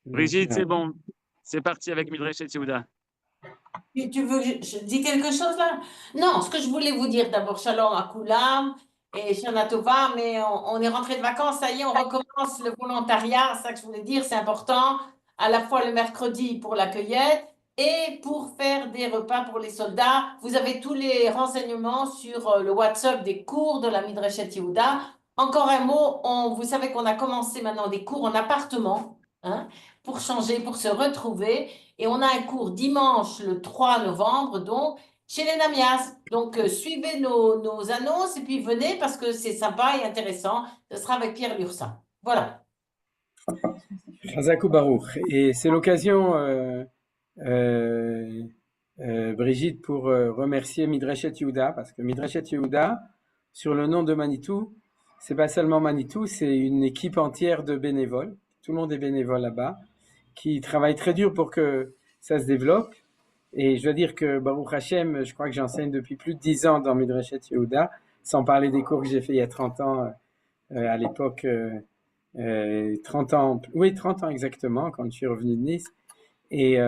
Brigitte, c'est bon. C'est parti avec Midreshet Yehuda. Tu veux que je dis quelque chose là? Non, ce que je voulais vous dire d'abord, Shalom à Koulam et Shana Tova, mais on est rentré de vacances, ça y est, on recommence le volontariat, c'est ça que je voulais dire, c'est important, à la fois le mercredi pour la cueillette et pour faire des repas pour les soldats. Vous avez tous les renseignements sur le WhatsApp des cours de la Midreshet Yehuda. Encore un mot, vous savez qu'on a commencé maintenant des cours en appartement, hein, pour changer, pour se retrouver. Et on a un cours dimanche le 3 novembre, donc, chez les Namias. Donc, suivez nos annonces et puis venez parce que c'est sympa et intéressant. Ce sera avec Pierre Lursin. Voilà. Chazakou Baruch. Et c'est l'occasion, Brigitte, pour remercier Midreshet Yehuda, parce que Midreshet Yehuda, sur le nom de Manitou, c'est pas seulement Manitou, c'est une équipe entière de bénévoles. Tout le monde est bénévole là-bas, qui travaille très dur pour que ça se développe. Et je dois dire que Baruch Hashem, je crois que j'enseigne depuis plus de 10 ans dans Midreshet Yehuda, sans parler des cours que j'ai fait il y a 30 ans, à l'époque, 30 ans, oui, 30 ans exactement, quand je suis revenu de Nice. Et,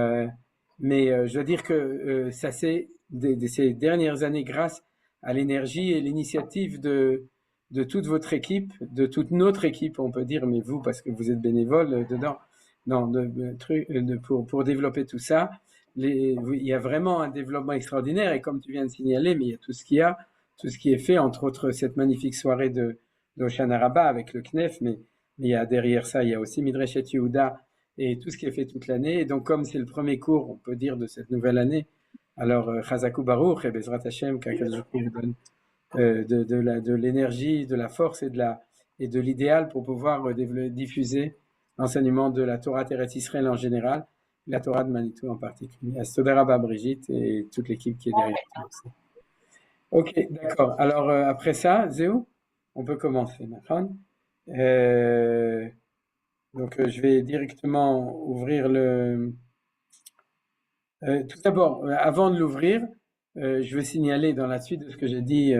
mais je dois dire que ça c'est de ces dernières années grâce à l'énergie et l'initiative de toute votre équipe, de toute notre équipe, on peut dire, mais vous, parce que vous êtes bénévole dedans, non, pour développer tout ça. Il y a vraiment un développement extraordinaire et comme tu viens de signaler, mais il y a tout ce qu'il y a, tout ce qui est fait, entre autres cette magnifique soirée d'Hoshana Rabbah avec le Knef, mais il y a derrière ça, il y a aussi Midreshet Yehuda et tout ce qui est fait toute l'année. Et donc, comme c'est le premier cours, on peut dire, de cette nouvelle année, alors Chazakou Baruch et Bezrat Hashem, qu'Akadosh vous donne de l'énergie, de la force et de l'idéal pour pouvoir diffuser l'enseignement de la Torah Teretz Israël en général, la Torah de Manitou en particulier. Astodar Rabba Brigitte et toute l'équipe qui est derrière tout aussi. Ok, d'accord. Alors après ça, Zéou, on peut commencer. Donc je vais directement ouvrir le... tout d'abord, avant de l'ouvrir, je veux signaler dans la suite de ce que j'ai dit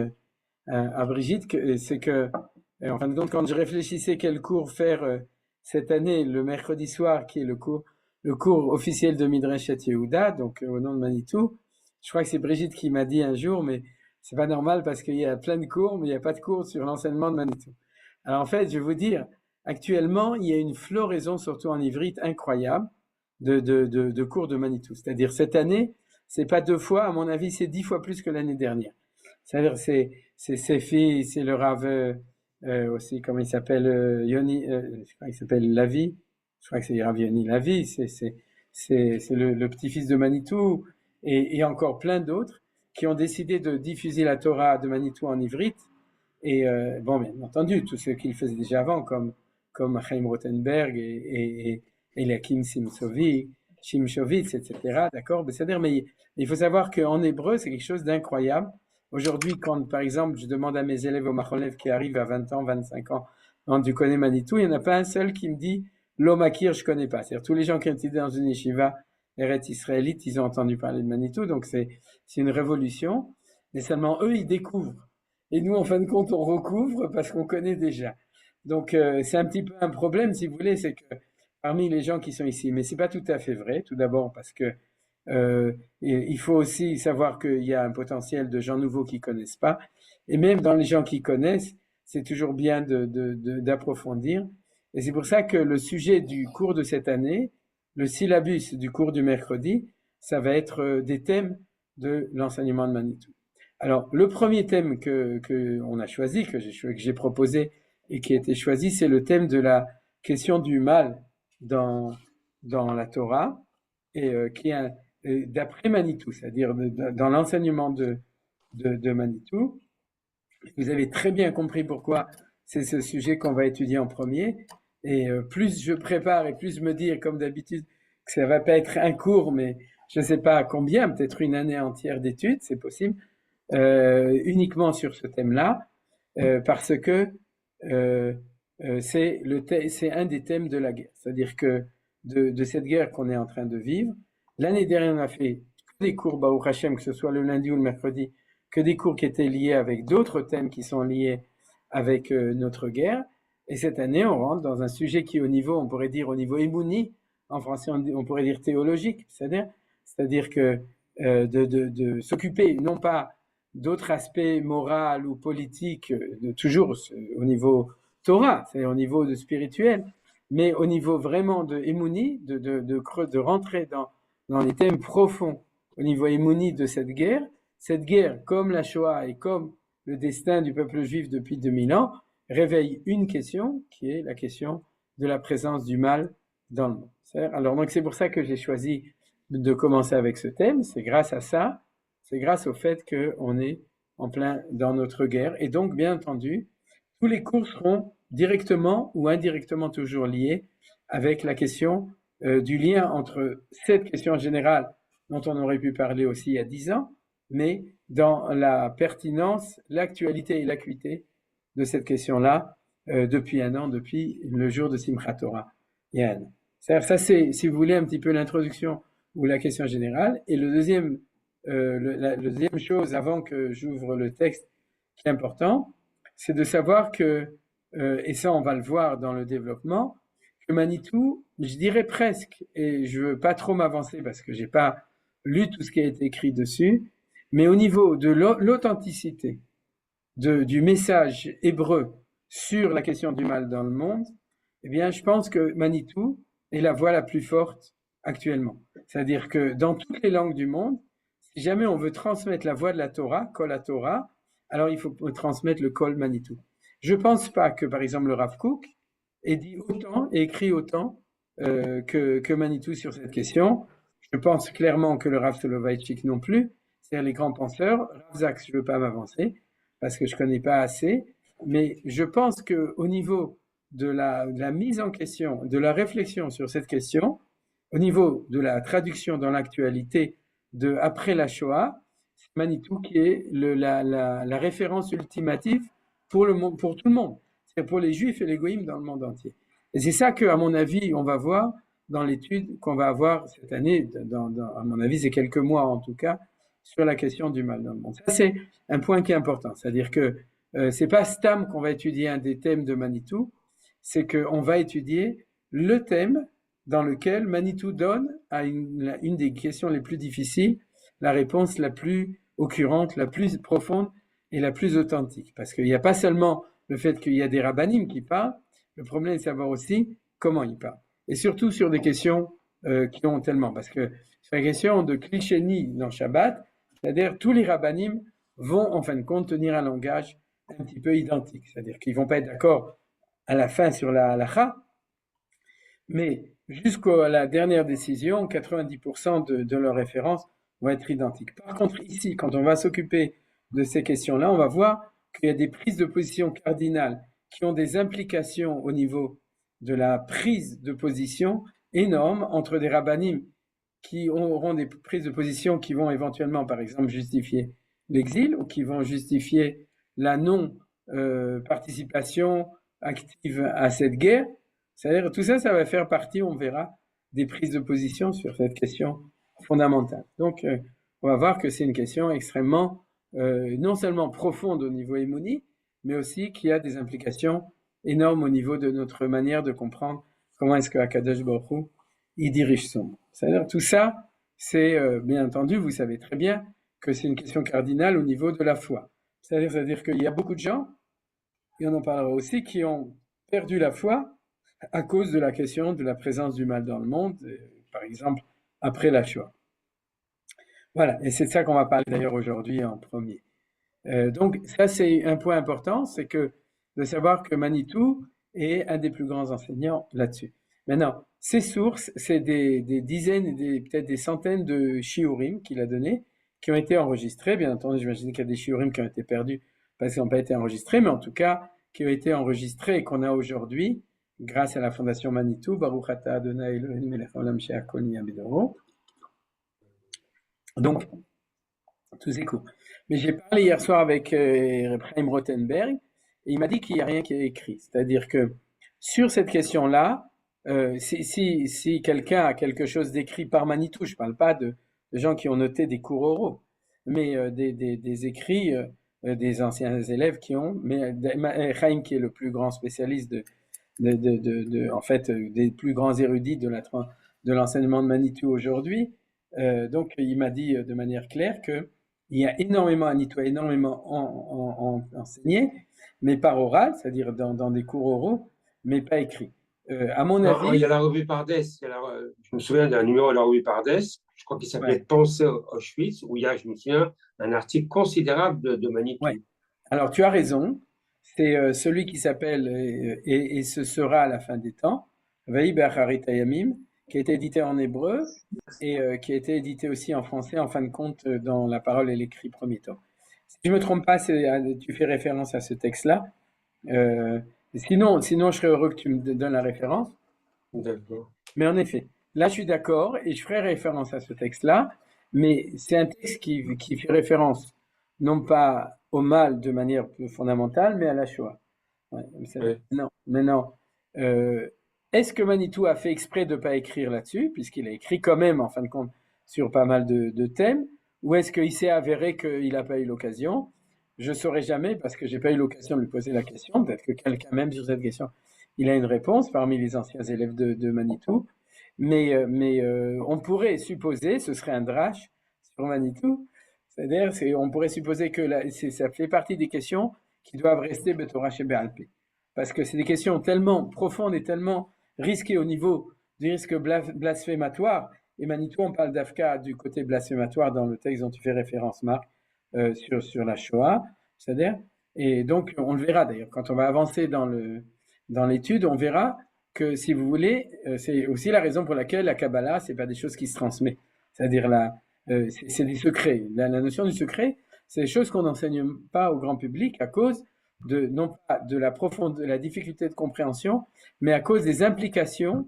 à Brigitte, c'est que, en fin de compte, quand je réfléchissais quel cours faire cette année, le mercredi soir, qui est le cours officiel de Midreshet Yehuda, donc au nom de Manitou, je crois que c'est Brigitte qui m'a dit un jour, mais c'est pas normal parce qu'il y a plein de cours, mais il n'y a pas de cours sur l'enseignement de Manitou. Alors en fait, je vais vous dire, actuellement, il y a une floraison, surtout en ivrite, incroyable de cours de Manitou. C'est-à-dire cette année, c'est pas 2 fois, à mon avis, c'est 10 fois plus que l'année dernière. C'est-à-dire c'est Sefi, c'est le Rav aussi, comment il s'appelle, Yoni, je crois qu'il s'appelle Lavi. Je crois que c'est Rav Yoni Lavi. C'est le petit-fils de Manitou et encore plein d'autres qui ont décidé de diffuser la Torah de Manitou en ivrite. Et bon, bien entendu, tous ceux qui le faisaient déjà avant, comme Chaim Rothenberg et Eliakim Shimshovitz, etc. D'accord? C'est-à-dire, mais il faut savoir qu'en hébreu, c'est quelque chose d'incroyable. Aujourd'hui, quand, par exemple, je demande à mes élèves au Macholev qui arrivent à 20 ans, 25 ans, quand tu connais Manitou, il n'y en a pas un seul qui me dit L'Omakir, je connais pas. C'est-à-dire, tous les gens qui ont été dans une yeshiva Eretz israélite, ils ont entendu parler de Manitou, donc c'est une révolution. Mais seulement eux, ils découvrent. Et nous, en fin de compte, on recouvre parce qu'on connaît déjà. Donc, c'est un petit peu un problème, si vous voulez, c'est que parmi les gens qui sont ici, mais c'est pas tout à fait vrai, tout d'abord parce que il faut aussi savoir qu'il y a un potentiel de gens nouveaux qui connaissent pas, et même dans les gens qui connaissent, c'est toujours bien d'approfondir. Et c'est pour ça que le sujet du cours de cette année, le syllabus du cours du mercredi, ça va être des thèmes de l'enseignement de Manitou. Alors, le premier thème que on a choisi, que j'ai proposé et qui a été choisi, c'est le thème de la question du mal dans la Torah, et qui est d'après Manitou, c'est-à-dire dans l'enseignement de Manitou. Vous avez très bien compris pourquoi c'est ce sujet qu'on va étudier en premier. Et plus je prépare et plus je me dis, comme d'habitude, que ça va pas être un cours, mais je ne sais pas combien, peut-être une année entière d'études, c'est possible, uniquement sur ce thème-là, parce que c'est un des thèmes de la guerre. C'est-à-dire que de cette guerre qu'on est en train de vivre, l'année dernière, on a fait des cours, Baruch Hashem, que ce soit le lundi ou le mercredi, que des cours qui étaient liés avec d'autres thèmes qui sont liés avec notre guerre. Et cette année, on rentre dans un sujet qui, au niveau, on pourrait dire au niveau émouni, en français on pourrait dire théologique, c'est-à-dire que de s'occuper non pas d'autres aspects moraux ou politiques, toujours au niveau Torah, c'est-à-dire au niveau de spirituel, mais au niveau vraiment de Emouni, de rentrer dans les thèmes profonds au niveau Emouni de cette guerre, comme la Shoah et comme le destin du peuple juif depuis 2000 ans, réveille une question qui est la question de la présence du mal dans le monde. Alors donc c'est pour ça que j'ai choisi de commencer avec ce thème, c'est grâce à ça, c'est grâce au fait qu'on est en plein dans notre guerre, et donc bien entendu, tous les cours seront directement ou indirectement toujours liés avec la question du lien entre cette question générale dont on aurait pu parler aussi il y a 10 ans, mais dans la pertinence, l'actualité et l'acuité de cette question-là depuis un an, depuis le jour de Simchat Torah. Ça, c'est, si vous voulez, un petit peu l'introduction ou la question générale. Et le deuxième chose, avant que j'ouvre le texte, qui est important, c'est de savoir que, et ça on va le voir dans le développement, que Manitou, je dirais presque, et je veux pas trop m'avancer parce que j'ai pas lu tout ce qui a été écrit dessus, mais au niveau de l'authenticité du message hébreu sur la question du mal dans le monde, eh bien, je pense que Manitou est la voix la plus forte actuellement. C'est-à-dire que dans toutes les langues du monde, si jamais on veut transmettre la voix de la Torah, Kol HaTorah, alors il faut transmettre le Kol Manitou. Je ne pense pas que, par exemple, le Rav Kook ait dit autant et écrit autant que Manitou sur cette question. Je pense clairement que le Rav Soloveitchik non plus, c'est-à-dire les grands penseurs. Rav Zaks, je ne veux pas m'avancer parce que je ne connais pas assez, mais je pense qu'au niveau de la mise en question, de la réflexion sur cette question, au niveau de la traduction dans l'actualité de après la Shoah, c'est Manitou qui est la référence ultimative pour le monde, pour tout le monde, c'est pour les Juifs et les Goïms dans le monde entier. Et c'est ça que, à mon avis, on va voir dans l'étude qu'on va avoir cette année, à mon avis, c'est quelques mois en tout cas, sur la question du mal dans le monde. Ça, c'est un point qui est important, c'est-à-dire que c'est pas Stam qu'on va étudier un des thèmes de Manitou, c'est qu'on va étudier le thème dans lequel Manitou donne à une des questions les plus difficiles la réponse la plus occurrente, la plus profonde et la plus authentique. Parce qu'il n'y a pas seulement le fait qu'il y a des rabbinim qui parlent, le problème est de savoir aussi comment ils parlent. Et surtout sur des questions qui ont tellement, parce que sur la question de Klichéni dans Shabbat, c'est-à-dire tous les rabbinim vont en fin de compte tenir un langage un petit peu identique, c'est-à-dire qu'ils ne vont pas être d'accord à la fin sur la halakha, mais jusqu'à la dernière décision, 90% de leurs références vont être identiques. Par contre, ici, quand on va s'occuper de ces questions-là, on va voir qu'il y a des prises de position cardinales qui ont des implications au niveau de la prise de position énormes entre des rabbinim qui auront des prises de position qui vont éventuellement, par exemple, justifier l'exil ou qui vont justifier la non-participation active à cette guerre. C'est-à-dire tout ça, ça va faire partie, on verra, des prises de position sur cette question fondamentale. Donc, on va voir que c'est une question extrêmement, non seulement profonde au niveau émouni, mais aussi qui a des implications énormes au niveau de notre manière de comprendre comment est-ce que Akadosh Baruch Hu, il dirige son monde. C'est-à-dire tout ça, c'est bien entendu, vous savez très bien que c'est une question cardinale au niveau de la foi. C'est-à-dire qu'il y a beaucoup de gens, et on en parlera aussi, qui ont perdu la foi à cause de la question de la présence du mal dans le monde, par exemple, après la Shoah. Voilà, et c'est de ça qu'on va parler d'ailleurs aujourd'hui en premier. Donc ça, c'est un point important, c'est que de savoir que Manitou est un des plus grands enseignants là-dessus. Maintenant, ces sources, c'est des dizaines, peut-être des centaines de shiurim qu'il a donnés, qui ont été enregistrés. Bien entendu, j'imagine qu'il y a des shiurim qui ont été perdus parce qu'ils n'ont pas été enregistrés, mais en tout cas, qui ont été enregistrés et qu'on a aujourd'hui, grâce à la Fondation Manitou, Baruch Ata Adonai Eloheinu melech haolam she'akol nהיה bidoro. Donc, tous ces cours. Mais j'ai parlé hier soir avec Reb Chaim Rothenberg, et il m'a dit qu'il n'y a rien qui est écrit. C'est-à-dire que sur cette question-là, si quelqu'un a quelque chose d'écrit par Manitou, je ne parle pas de gens qui ont noté des cours oraux, mais des écrits des anciens élèves qui ont, mais Chaim qui est le plus grand spécialiste en fait, des plus grands érudits de de l'enseignement de Manitou aujourd'hui. Donc, il m'a dit de manière claire qu'il y a énormément, Manitou a énormément enseigné, mais par oral, c'est-à-dire dans des cours oraux, mais pas écrit. À mon Non, avis, il y a la revue Pardes. Je me souviens d'un numéro de la revue Pardes, je crois qu'il s'appelait ouais, Pensée Auschwitz, où il y a, je me souviens, un article considérable de Manitou. ouais. Alors, tu as raison. C'est celui qui s'appelle et ce sera à la fin des temps, Vaï Be'acharit Hayamim, qui a été édité en hébreu et qui a été édité aussi en français, en fin de compte, dans La Parole et l'Écrit, premier tome. Si je ne me trompe pas, tu fais référence à ce texte-là. Sinon, je serais heureux que tu me donnes la référence. D'accord. Mais en effet, là, je suis d'accord et je ferai référence à ce texte-là, mais c'est un texte qui fait référence non pas au mal de manière plus fondamentale, mais à la Shoah. Ouais, Oui. non, mais non. Est-ce que Manitou a fait exprès de ne pas écrire là-dessus, puisqu'il a écrit quand même, en fin de compte, sur pas mal de thèmes, ou est-ce qu'il s'est avéré qu'il n'a pas eu l'occasion? Je ne saurais jamais, parce que je n'ai pas eu l'occasion de lui poser la question. Peut-être que quelqu'un, même sur cette question, il a une réponse parmi les anciens élèves de Manitou. Mais on pourrait supposer, ce serait un drache sur Manitou, c'est-à-dire on pourrait supposer que ça fait partie des questions qui doivent rester Betorah chez Béalpé. Parce que c'est des questions tellement profondes et tellement risquées au niveau du risque blasphématoire. Et Manitou, on parle d'Afka du côté blasphématoire dans le texte dont tu fais référence, Marc, sur la Shoah. C'est-à-dire, et donc, on le verra d'ailleurs, quand on va avancer dans l'étude, on verra que, si vous voulez, c'est aussi la raison pour laquelle la Kabbalah, c'est pas des choses qui se transmettent. C'est-à-dire, c'est des secrets. La notion du secret, c'est des choses qu'on n'enseigne pas au grand public à cause non pas de la difficulté de compréhension, mais à cause des implications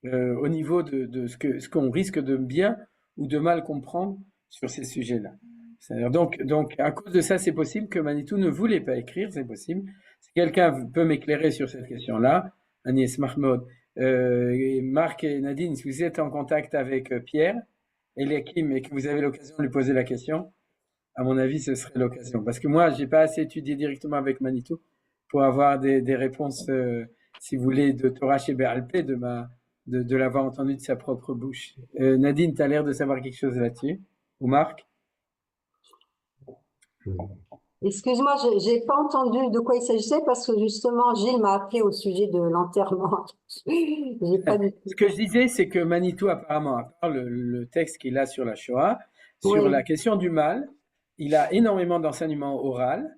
au niveau de ce qu'on risque de bien ou de mal comprendre sur ces sujets-là. C'est-à-dire donc, à cause de ça, c'est possible que Manitou ne voulait pas écrire, c'est possible. Si quelqu'un peut m'éclairer sur cette question-là, Agnès Mahmoud, Marc et Nadine, si vous êtes en contact avec Pierre et Eliakim et que vous avez l'occasion de lui poser la question, à mon avis, ce serait l'occasion. Parce que moi, je n'ai pas assez étudié directement avec Manitou pour avoir des réponses, si vous voulez, de Torah chez Béalpé, de l'avoir entendu de sa propre bouche. Nadine, tu as l'air de savoir quelque chose là-dessus. Ou Marc? Excuse-moi, j'ai pas entendu de quoi il s'agissait parce que justement, Gilles m'a appelé au sujet de l'enterrement. J'ai pas du tout. Ce que je disais, c'est que Manitou, apparemment, à part le texte qu'il a sur la Shoah, sur Oui. la question du mal, il a énormément d'enseignements oral,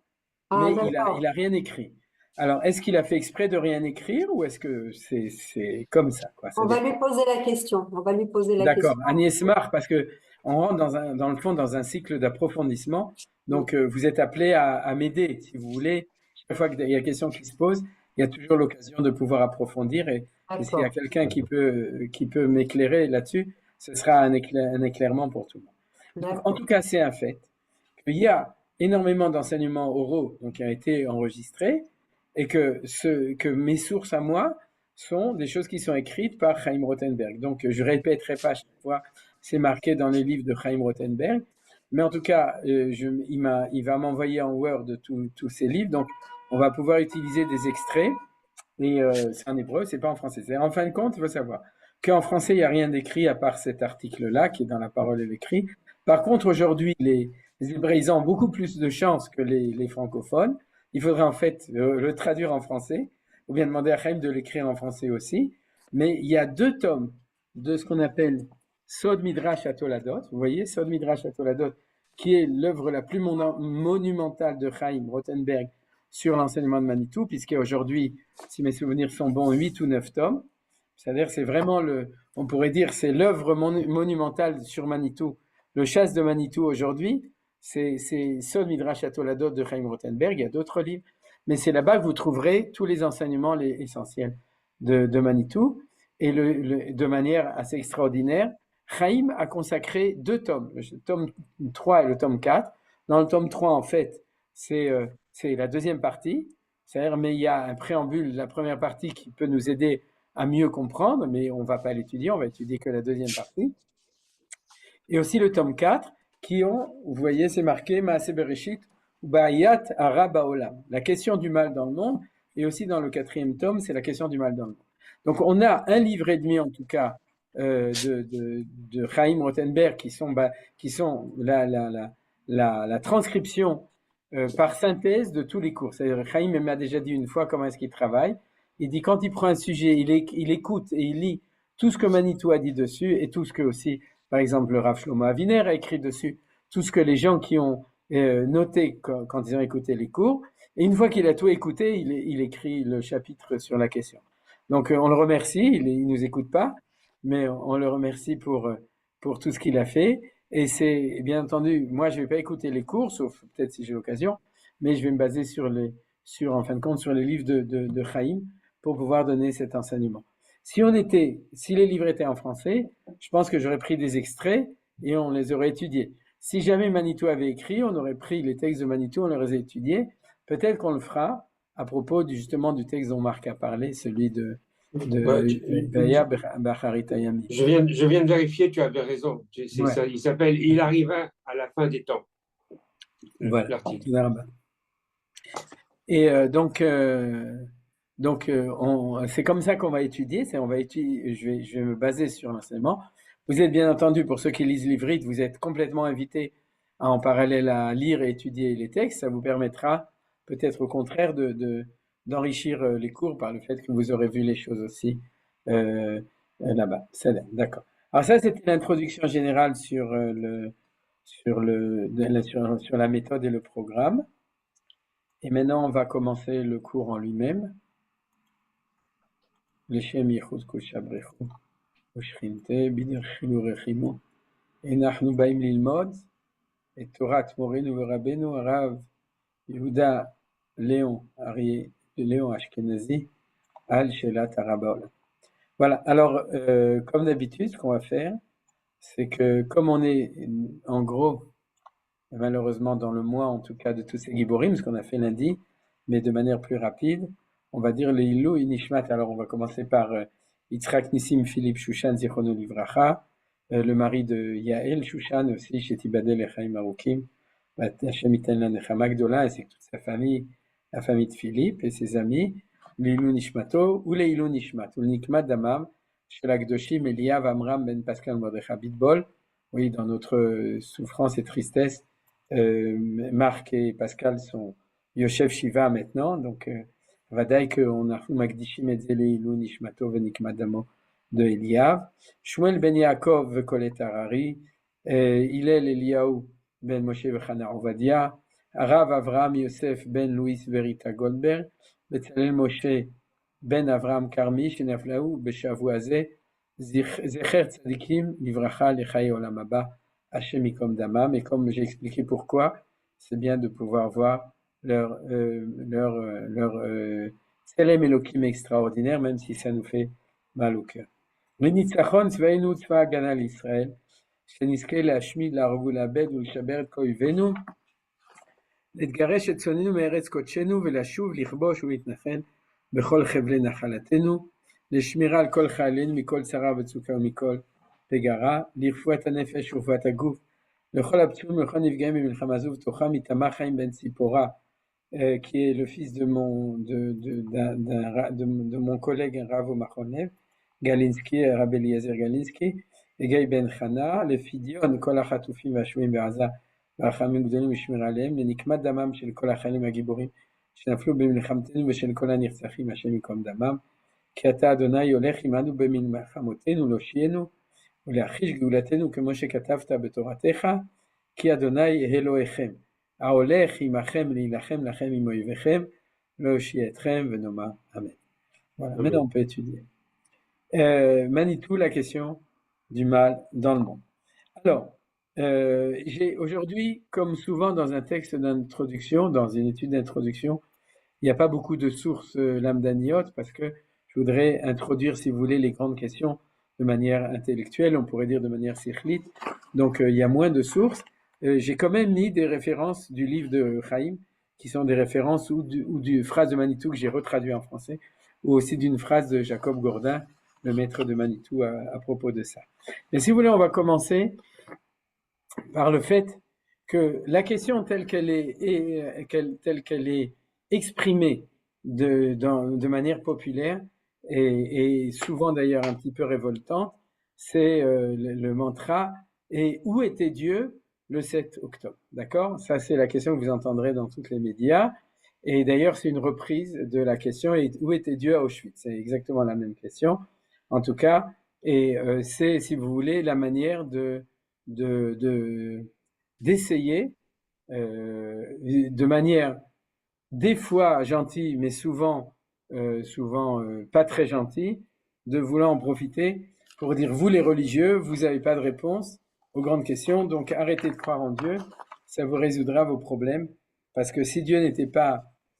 Ah, mais d'accord. il a rien écrit. Alors, est-ce qu'il a fait exprès de rien écrire ou est-ce que c'est comme ça, quoi? Ça On va dépend. lui poser la question. On va lui poser la D'accord, question. Agnès Mar, parce que on rentre dans le fond dans un cycle d'approfondissement. Donc, vous êtes appelé à m'aider, si vous voulez. Chaque fois qu'il y a une question qui se pose, il y a toujours l'occasion de pouvoir approfondir. Et s'il y a D'accord. quelqu'un qui peut m'éclairer là-dessus, ce sera un éclairement pour tout le monde. Donc, en D'accord. tout cas, c'est un fait qu'il y a énormément d'enseignements oraux donc, qui ont été enregistrés et que mes sources à moi sont des choses qui sont écrites par Chaim Rothenberg. Donc, je ne répéterai pas chaque fois, c'est marqué dans les livres de Chaim Rothenberg. Mais en tout cas, il va m'envoyer en Word tous ces livres. Donc, on va pouvoir utiliser des extraits. Et c'est en hébreu, c'est pas en français. En fin de compte, il faut savoir qu'en français, il n'y a rien d'écrit à part cet article-là qui est dans La Parole et l'Écrit. Par contre, aujourd'hui, les Hébraïsants ont beaucoup plus de chance que les francophones. Il faudrait en fait le traduire en français, ou bien demander à Chaim de l'écrire en français aussi. Mais il y a 2 tomes de ce qu'on appelle Sod Midrash Atoladot. Vous voyez, Sod Midrash Atoladot, qui est l'œuvre la plus monumentale de Chaim Rothenberg sur l'enseignement de Manitou, puisqu'aujourd'hui, si mes souvenirs sont bons, 8 ou 9 tomes. C'est-à-dire, c'est vraiment on pourrait dire, c'est l'œuvre monumentale sur Manitou. Le chasse de Manitou aujourd'hui, c'est Sod Midrash Atoladot de Chaim Rothenberg. Il y a d'autres livres, mais c'est là-bas que vous trouverez tous les enseignements essentiels de Manitou. Et de manière assez extraordinaire, Chaim a consacré 2 tomes, le tome 3 et le tome 4. Dans le tome 3, en fait, c'est la deuxième partie, c'est-à-dire, mais il y a un préambule, la première partie qui peut nous aider à mieux comprendre, mais on ne va pas l'étudier, on va étudier que la deuxième partie. Et aussi le tome 4, vous voyez, c'est marqué Maaseh Bereshit, Ba'ayat Hara Ba'olam, la question du mal dans le monde, et aussi dans le 4e tome, c'est la question du mal dans le monde. Donc on a un livre et demi en tout cas de Chaim Rothenberg, qui sont la transcription par synthèse de tous les cours. C'est-à-dire, Chaim m'a déjà dit une fois comment est-ce qu'il travaille. Il dit quand il prend un sujet, il écoute et il lit tout ce que Manitou a dit dessus et tout ce que aussi, par exemple, le Rav Shlomo Aviner a écrit dessus, tout ce que les gens qui ont noté quand ils ont écouté les cours. Et une fois qu'il a tout écouté, il écrit le chapitre sur la question. Donc on le remercie, il nous écoute pas, mais on le remercie pour tout ce qu'il a fait. Et c'est bien entendu, moi je vais pas écouter les cours, sauf peut-être si j'ai l'occasion, mais je vais me baser en fin de compte sur les livres de Chaim pour pouvoir donner cet enseignement. Si les livres étaient en français, je pense que j'aurais pris des extraits et on les aurait étudiés. Si jamais Manitou avait écrit, on aurait pris les textes de Manitou, on les aurait étudiés. Peut-être qu'on le fera à propos justement du texte dont Marc a parlé, celui de Bacharitayami. Je viens de vérifier, tu avais raison. Ça, il s'appelle « Il arriva à la fin des temps ». Voilà. L'article. Et c'est comme ça qu'on va étudier. Je vais me baser sur l'enseignement. Vous êtes bien entendu, pour ceux qui lisent l'ivrite, vous êtes complètement invités en parallèle à lire et étudier les textes. Ça vous permettra peut-être au contraire d'enrichir les cours par le fait que vous aurez vu les choses aussi là-bas. D'accord. Alors ça, c'était l'introduction générale sur la méthode et le programme. Et maintenant, on va commencer le cours en lui-même. Leshem yichud kushabrechu ushchinte bidir chilu rechimu enachnu baim lilmod et Torah morenu verabenu Rav Yehuda Léon Ashkenazi al Shelat Arabaola. Voilà. Alors, comme d'habitude, ce qu'on va faire, c'est que comme on est en gros malheureusement dans le mois en tout cas de tous ces Giborim, ce qu'on a fait lundi, mais de manière plus rapide, on va dire les Ilou Inishmat. Alors on va commencer par Yitzhak Nissim Philippe Shushan Zichrono Livracha, le mari de Yael Shushan aussi, Shetibadel Echaim Arukim, Hashem Iten La Nechama Gdola, et c'est toute sa famille, la famille de Philippe et ses amis, l'Ilou Nishmato, ou les Ilou Nishmat, ou Nikmat Damam, Shelakdoshim Eliav Amram Ben Pascal Mordechai Bitbol. Oui, dans notre souffrance et tristesse, Marc et Pascal sont Yoshev Shiva maintenant, donc Vadaï qu'on a Magdishim et Zéléilou Nishmato Venikmadamo de Eliav, Shmuel Ben Yaakov Vekolet Harari, Hillel Eliaou Ben Moshe Vechana Ovadia, Rav Avraham Yosef Ben Louis Verita Goldberg, Betzalel Moshe Ben Avraham Karmi Shenaflaou Beshavuazé, Zecher Tzadikim Livracha Lechaye Olam Haba Hashem Ikom Damam. Et comme j'ai expliqué pourquoi, c'est bien de pouvoir voir leur Tselem Elokim extraordinaire, même si ça nous fait mal au cœur. L'Nitzachon Tzvaenu Tzva Hagana l'Israël, שנזכה להשמיד, להרוג ולאבד ולשבר את כל אויבינו, להתגרש את שונאינו מארץ קודשנו ולשוב לכבוש ולהתנחן בכל חבלי נחלתנו, לשמירה על כל חיילינו מכל צרה וצוקה ומכל פגרה, לרפואת הנפש ורפואת הגוף, לכל הפצועים ולכל נפגעים במלחמה זו, ובתוכם איתמר חיים בן ציפורה, qui est le fils de mon collègue Rav Machonev, Galinsky, Rabbi Eliezer Galinsky, et Guy Ben Chana, les Fidion, Kol HaChatufim והשבויים בעזה, והרחמים גדולים ושמיר עליהם, לנקמת דמם של כל החיילים הגיבורים שנפלו במלחמתנו ושל כל הנרצחים, השם ייקום דמם, כי אתה אדוני הולך עמנו במלחמותינו להושיענו ולהחיש גאולתנו כמו שכתבת בתורתך, כי אדוני אלוהיכם, ההולך עמכם להילחם לכם עם אויביכם, להושיע אתכם ונאמר אמן. Voilà, maintenant on peut étudier. Manitou, la question du mal dans le monde. Alors, j'ai aujourd'hui, comme souvent dans un texte d'introduction, dans une étude d'introduction, il n'y a pas beaucoup de sources lamdaniotes parce que je voudrais introduire, si vous voulez, les grandes questions de manière intellectuelle, on pourrait dire de manière sikhlite. Donc, il y a moins de sources. J'ai quand même mis des références du livre de Chaim, qui sont des références ou du phrase de Manitou que j'ai retraduit en français, ou aussi d'une phrase de Jacob Gordin, le maître de Manitou, à propos de ça. Mais si vous voulez, on va commencer par le fait que la question telle qu'elle est exprimée de manière populaire et souvent d'ailleurs un petit peu révoltante, c'est le mantra « Et où était Dieu le 7 octobre ?» D'accord? Ça, c'est la question que vous entendrez dans tous les médias. Et d'ailleurs, c'est une reprise de la question « Où était Dieu à Auschwitz ?» C'est exactement la même question, en tout cas. Et c'est, si vous voulez, la manière d'essayer, de manière des fois gentille, mais souvent pas très gentille, de vouloir en profiter pour dire, vous les religieux, vous n'avez pas de réponse aux grandes questions, donc arrêtez de croire en Dieu, ça vous résoudra vos problèmes, parce que si Dieu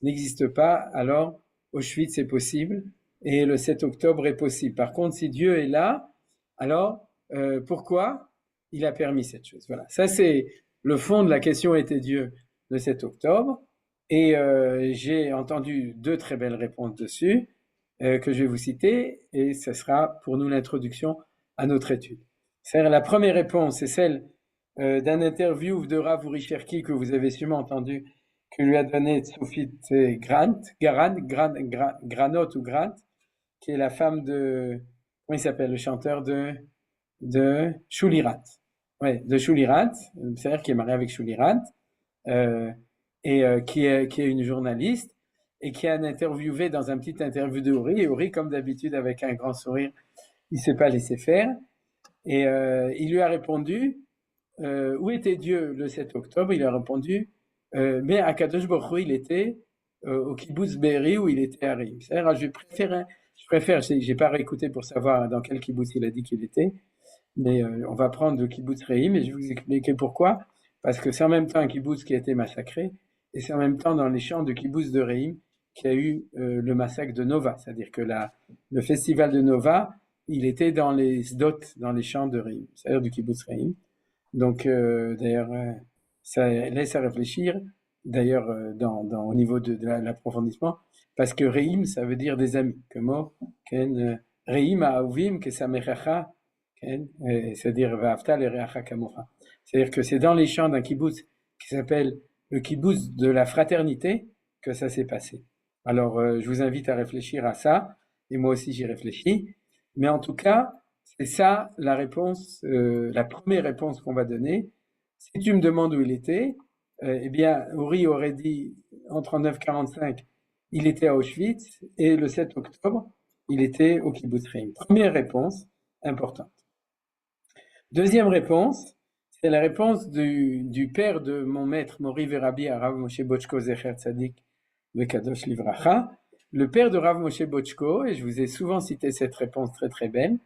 n'existe pas, alors Auschwitz est possible, et le 7 octobre est possible. Par contre, si Dieu est là, alors pourquoi il a permis cette chose? Voilà, ça c'est le fond de la question, était Dieu le 7 octobre, et j'ai entendu 2 très belles réponses dessus, que je vais vous citer, et ce sera pour nous l'introduction à notre étude. C'est-à-dire, la première réponse, c'est celle d'un interview de Rav Uri Cherki que vous avez sûrement entendu, que lui a donné Sophie Granot, qui est la femme de, comment il s'appelle, le chanteur de Shulirat. Ouais, de Shulirat, c'est-à-dire qui est marié avec Shulirat, qui est une journaliste, et qui a interviewé dans un petit interview de Uri, et Uri, comme d'habitude, avec un grand sourire, il ne s'est pas laissé faire, et il lui a répondu, où était Dieu le 7 octobre? Il a répondu, mais à Kadosh Baruch Hu, il était au kibbutz Be'eri, où il était à Reim. C'est-à-dire, je préfère, j'ai pas réécouté pour savoir dans quel kibbutz il a dit qu'il était, mais on va prendre le kibbutz Reim, et je vais vous expliquer pourquoi, parce que c'est en même temps un kibbutz qui a été massacré, et c'est en même temps dans les champs de kibbutz de Reim qu'il y a eu le massacre de Nova, c'est-à-dire que le festival de Nova, il était dans les Sdot, dans les champs de Reim, c'est-à-dire du kibbutz Reim. Donc d'ailleurs, ça laisse à réfléchir, d'ailleurs au niveau de l'approfondissement, parce que Reim, ça veut dire des amis, que mot, Reim Ahavim, que Samechacha, c'est-à-dire Va'afta l'Ereacha Kamocha. C'est-à-dire que c'est dans les champs d'un kibbutz qui s'appelle le kibbutz de la fraternité que ça s'est passé. Alors, je vous invite à réfléchir à ça, et moi aussi j'y réfléchis. Mais en tout cas, c'est ça la réponse, la première réponse qu'on va donner. Si tu me demandes où il était, eh bien, Uri aurait dit en 39-45, il était à Auschwitz, et le 7 octobre, il était au kibbutz Reim. Première réponse importante. Deuxième réponse, c'est la réponse du père de mon maître, Mori Verabi, Rav Moshe Bochko Zecher Tzadik Bekadosh Livracha, le père de Rav Moshe Bochko, et je vous ai souvent cité cette réponse très très belle,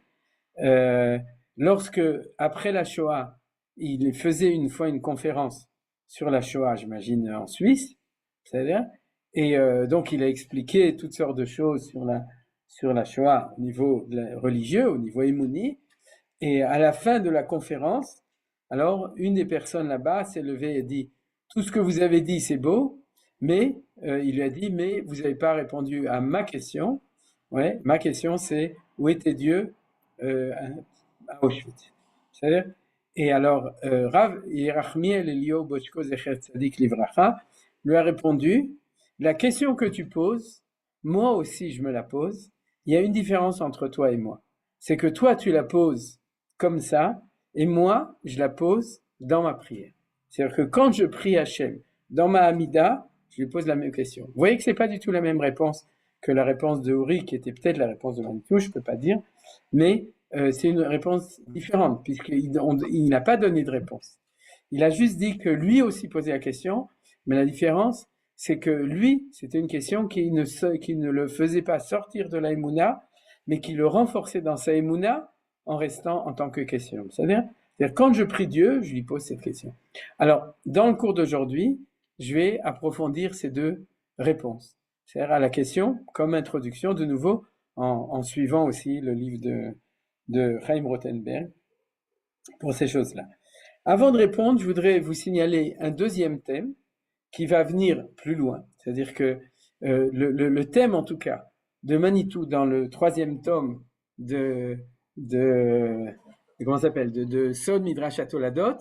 lorsque, après la Shoah, il faisait une fois une conférence sur la Shoah, j'imagine en Suisse, c'est-à-dire, et donc il a expliqué toutes sortes de choses sur la Shoah au niveau religieux, au niveau émouni, et à la fin de la conférence, alors une des personnes là-bas s'est levée et dit, tout ce que vous avez dit c'est beau, mais il lui a dit, mais vous n'avez pas répondu à ma question. Ouais, ma question c'est, où était Dieu à Auschwitz? C'est-à-dire, et alors Rav Yerachmiel Elio Bochko Zecher Tzadik Livracha lui a répondu, la question que tu poses, moi aussi je me la pose, il y a une différence entre toi et moi. C'est que toi tu la poses comme ça, et moi je la pose dans ma prière. C'est-à-dire que quand je prie Hachem, dans ma Hamida, je lui pose la même question. Vous voyez que c'est pas du tout la même réponse que la réponse de Uri, qui était peut-être la réponse de Manitou, je peux pas dire, mais c'est une réponse différente, puisqu'il n'a pas donné de réponse. Il a juste dit que lui aussi posait la question, mais la différence, c'est que lui, c'était une question qui ne le faisait pas sortir de la Emouna, mais qui le renforçait dans sa Emouna en restant en tant que question. C'est-à-dire quand je prie Dieu, je lui pose cette question. Alors, dans le cours d'aujourd'hui, je vais approfondir ces 2 réponses. C'est-à-dire à la question, comme introduction, de nouveau, en suivant aussi le livre de Chaim Rothenberg, pour ces choses-là. Avant de répondre, je voudrais vous signaler un deuxième thème qui va venir plus loin. C'est-à-dire que le thème, en tout cas, de Manitou dans le 3e tome de Sod Midrash Toladot,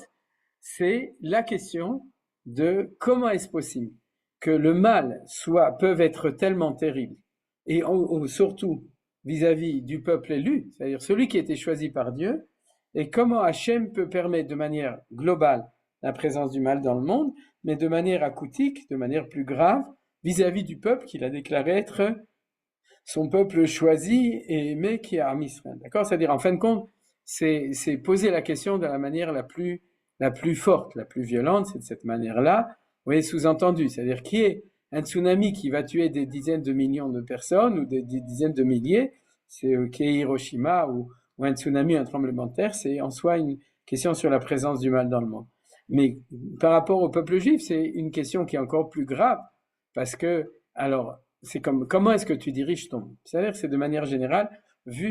c'est la question de comment est-ce possible que le mal peut être tellement terrible, et surtout vis-à-vis du peuple élu, c'est-à-dire celui qui a été choisi par Dieu, et comment Hachem peut permettre de manière globale la présence du mal dans le monde, mais de manière akoutique, de manière plus grave, vis-à-vis du peuple qu'il a déclaré être son peuple choisi et aimé qui est Am Israël. D'accord? C'est-à-dire, en fin de compte, c'est poser la question de la manière la plus forte, la plus violente, c'est de cette manière-là. Vous voyez, sous-entendu, c'est-à-dire qui est un tsunami qui va tuer des dizaines de millions de personnes ou des dizaines de milliers, c'est qui est Hiroshima ou un tsunami, un tremblement de terre, c'est en soi une question sur la présence du mal dans le monde. Mais par rapport au peuple juif, c'est une question qui est encore plus grave, parce que, alors, c'est comme, comment est-ce que tu diriges ton monde? C'est-à-dire que c'est de manière générale,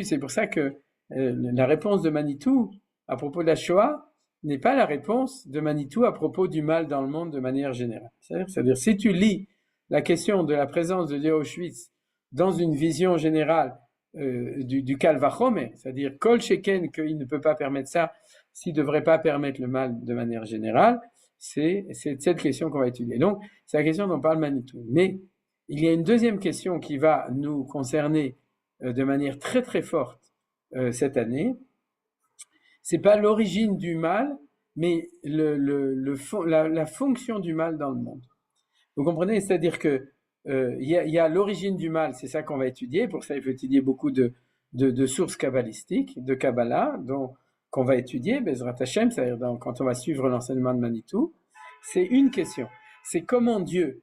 c'est pour ça que la réponse de Manitou à propos de la Shoah n'est pas la réponse de Manitou à propos du mal dans le monde de manière générale. C'est-à-dire, si tu lis la question de la présence de Dieu à Auschwitz dans une vision générale du Kal Vachomer, c'est-à-dire Kol Sheken, qu'il ne peut pas permettre ça, s'il ne devrait pas permettre le mal de manière générale, c'est cette question qu'on va étudier. Donc, c'est la question dont parle Manitou. Mais il y a une deuxième question qui va nous concerner de manière très très forte cette année. C'est pas l'origine du mal, mais la fonction du mal dans le monde. Vous comprenez? C'est-à-dire que y a l'origine du mal, c'est ça qu'on va étudier. Pour ça, il faut étudier beaucoup de sources kabbalistiques, de Kabbalah, qu'on va étudier, Bezrat Hashem, c'est-à-dire quand on va suivre l'enseignement de Manitou. C'est une question. C'est comment Dieu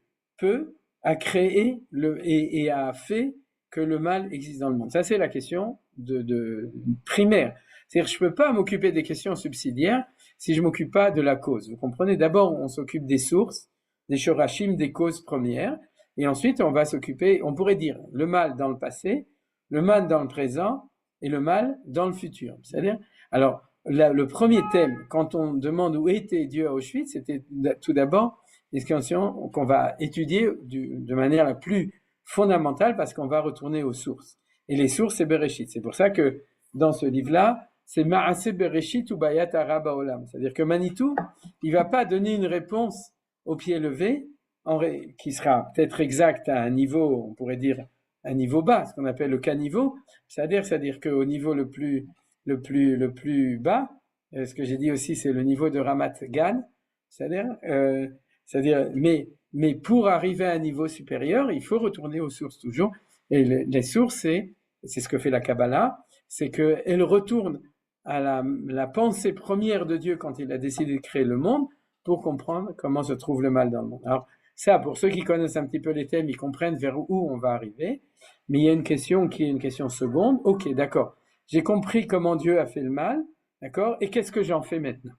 a créé et a fait que le mal existe dans le monde. Ça, c'est la question primaire. C'est-à-dire, je ne peux pas m'occuper des questions subsidiaires si je ne m'occupe pas de la cause. Vous comprenez? D'abord, on s'occupe des sources, des shorashim, des causes premières, et ensuite, on va s'occuper, on pourrait dire, le mal dans le passé, le mal dans le présent, et le mal dans le futur. C'est-à-dire, alors, le premier thème, quand on demande où était Dieu à Auschwitz, c'était tout d'abord une question qu'on va étudier de manière la plus fondamentale parce qu'on va retourner aux sources. Et les sources, c'est Bereshit. C'est pour ça que dans ce livre-là, c'est Ma'aseh Bereshit ou Bayat Hara Ba'olam. C'est-à-dire que Manitou, il va pas donner une réponse au pied levé qui sera peut-être exacte à un niveau, on pourrait dire, un niveau bas, ce qu'on appelle le caniveau. C'est-à-dire qu'au niveau le plus bas, ce que j'ai dit aussi, c'est le niveau de Ramat Gan. C'est-à-dire, mais pour arriver à un niveau supérieur, il faut retourner aux sources toujours. Et les sources, c'est ce que fait la Kabbalah, c'est qu'elle retourne à la pensée première de Dieu quand il a décidé de créer le monde pour comprendre comment se trouve le mal dans le monde. Alors ça, pour ceux qui connaissent un petit peu les thèmes, ils comprennent vers où on va arriver. Mais il y a une question qui est une question seconde. Ok, d'accord. J'ai compris comment Dieu a fait le mal, d'accord? Et qu'est-ce que j'en fais maintenant?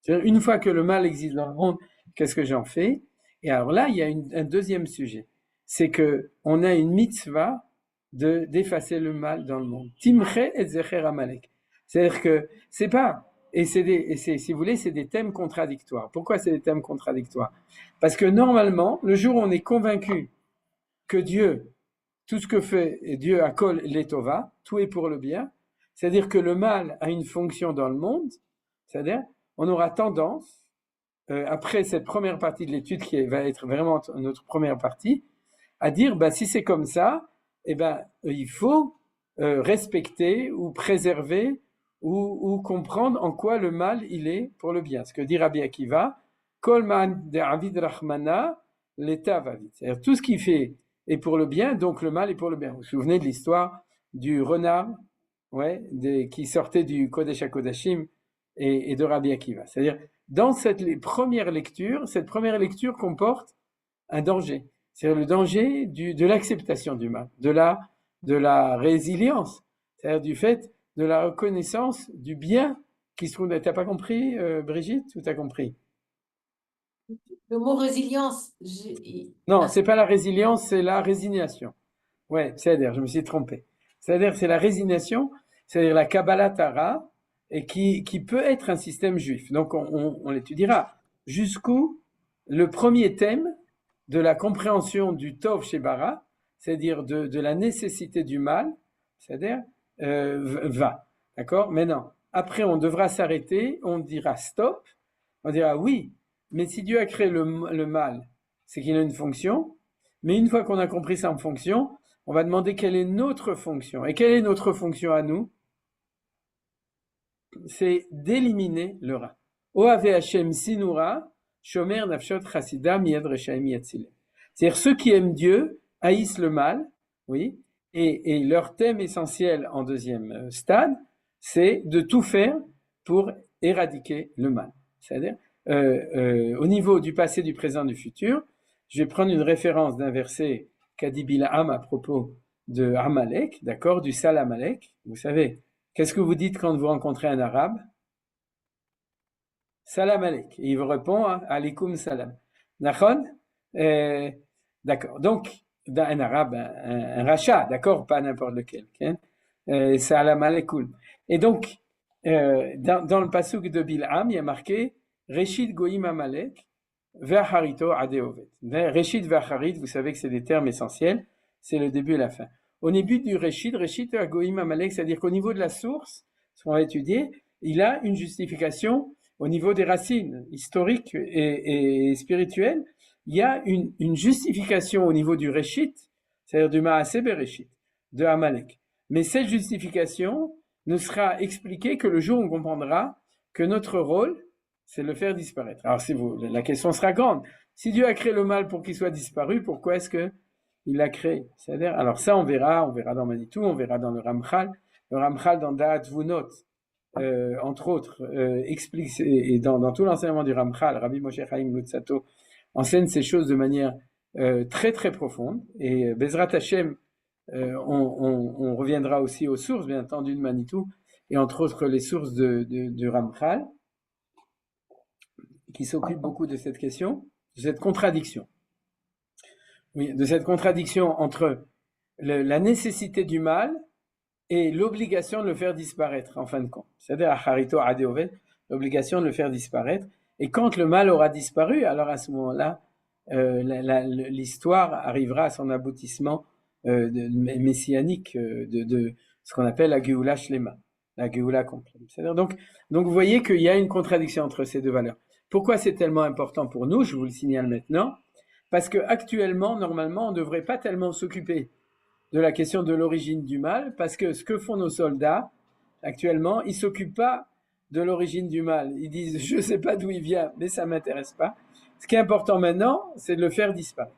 C'est-à-dire, une fois que le mal existe dans le monde, qu'est-ce que j'en fais? Et alors là, il y a un deuxième sujet. C'est qu'on a une mitzvah d'effacer le mal dans le monde. Timche et zecher Amalek. C'est-à-dire que c'est pas, si vous voulez, c'est des thèmes contradictoires. Pourquoi c'est des thèmes contradictoires? Parce que normalement, le jour où on est convaincu que Dieu, tout ce que fait Dieu Akol Letova, tout est pour le bien, c'est-à-dire que le mal a une fonction dans le monde, c'est-à-dire on aura tendance, après cette première partie de l'étude qui va être vraiment notre première partie, à dire si c'est comme ça, il faut respecter ou préserver ou comprendre en quoi le mal il est pour le bien. Ce que dit Rabbi Akiva, Kol man de'avid rachmana l'eta vavid. C'est-à-dire tout ce qui fait est pour le bien, donc le mal est pour le bien. Vous vous souvenez de l'histoire du renard, qui sortait du Kodesh HaKodashim et de Rabbi Akiva. C'est-à-dire dans cette première lecture comporte un danger. C'est-à-dire le danger de l'acceptation du mal, de la résilience, c'est-à-dire du fait de la reconnaissance du bien qui se trouve. T'as pas compris, Brigitte, ou t'as compris? Le mot résilience, Non, c'est pas la résilience, c'est la résignation. Ouais, c'est-à-dire, je me suis trompé. C'est-à-dire, c'est la résignation, c'est-à-dire la Kabbalah Tara, et qui peut être un système juif. Donc, on l'étudiera. Jusqu'où le premier thème de la compréhension du Tov chez Bara, c'est-à-dire de la nécessité du mal, c'est-à-dire va. D'accord? Maintenant, après, on devra s'arrêter, on dira stop, on dira oui, mais si Dieu a créé le mal, c'est qu'il a une fonction, mais une fois qu'on a compris sa fonction, on va demander quelle est notre fonction. Et quelle est notre fonction à nous? C'est d'éliminer le rà. Oave Hashem sinura, shomer nafshot chasida mied reshaim yatzilem. C'est-à-dire ceux qui aiment Dieu haïssent le mal, oui, et leur thème essentiel en deuxième stade, c'est de tout faire pour éradiquer le mal. C'est-à-dire, au niveau du passé, du présent, du futur, je vais prendre une référence d'un verset qu'a dit Bil'am à propos de Amalek, d'accord, du Sal Amalek. Vous savez, qu'est-ce que vous dites quand vous rencontrez un arabe? Salam alek. Et il vous répond, alaikum salam. D'accord? D'accord. Donc, un arabe, un rachat, d'accord? Pas n'importe lequel. Okay? Salam alaikum. Et donc, dans le pasuk de Bil'am, il y a marqué Reshit goïm amalek, ve'acharito adeovet. Reshit ve'acharit, vous savez que c'est des termes essentiels, c'est le début et la fin. Au début du Reshit goïm amalek, c'est-à-dire qu'au niveau de la source, ce qu'on va étudier, il a une justification au niveau des racines historiques et spirituelles. Il y a une justification au niveau du Reshit, c'est-à-dire du Maaseh Bereshit, de Amalek. Mais cette justification ne sera expliquée que le jour où on comprendra que notre rôle, c'est le faire disparaître. Alors, la question sera grande. Si Dieu a créé le mal pour qu'il soit disparu, pourquoi est-ce que il l'a créé? C'est-à-dire, alors ça, on verra dans Manitou, on verra dans le Ramchal. Le Ramchal dans Da'at Vunot, entre autres, explique, et dans tout l'enseignement du Ramchal, Rabbi Moshe Chaim Luzzatto enseigne ces choses de manière très très profonde. Et Bezrat Hashem, on reviendra aussi aux sources, bien entendu, de Manitou, et entre autres les sources du Ramchal, qui s'occupent beaucoup de cette question, de cette contradiction. Oui, de cette contradiction entre la nécessité du mal et l'obligation de le faire disparaître, en fin de compte. C'est-à-dire, acharito adeovet, l'obligation de le faire disparaître. Et quand le mal aura disparu, alors à ce moment-là, l'histoire arrivera à son aboutissement messianique de ce qu'on appelle la Géoula Shlema, la Géoula complète. C'est-à-dire, donc vous voyez qu'il y a une contradiction entre ces deux valeurs. Pourquoi c'est tellement important pour nous? Je vous le signale maintenant. Parce que actuellement, normalement, on ne devrait pas tellement s'occuper de la question de l'origine du mal, parce que ce que font nos soldats, actuellement, ils ne s'occupent pas de l'origine du mal. Ils disent, je ne sais pas d'où il vient, mais ça ne m'intéresse pas. Ce qui est important maintenant, c'est de le faire disparaître.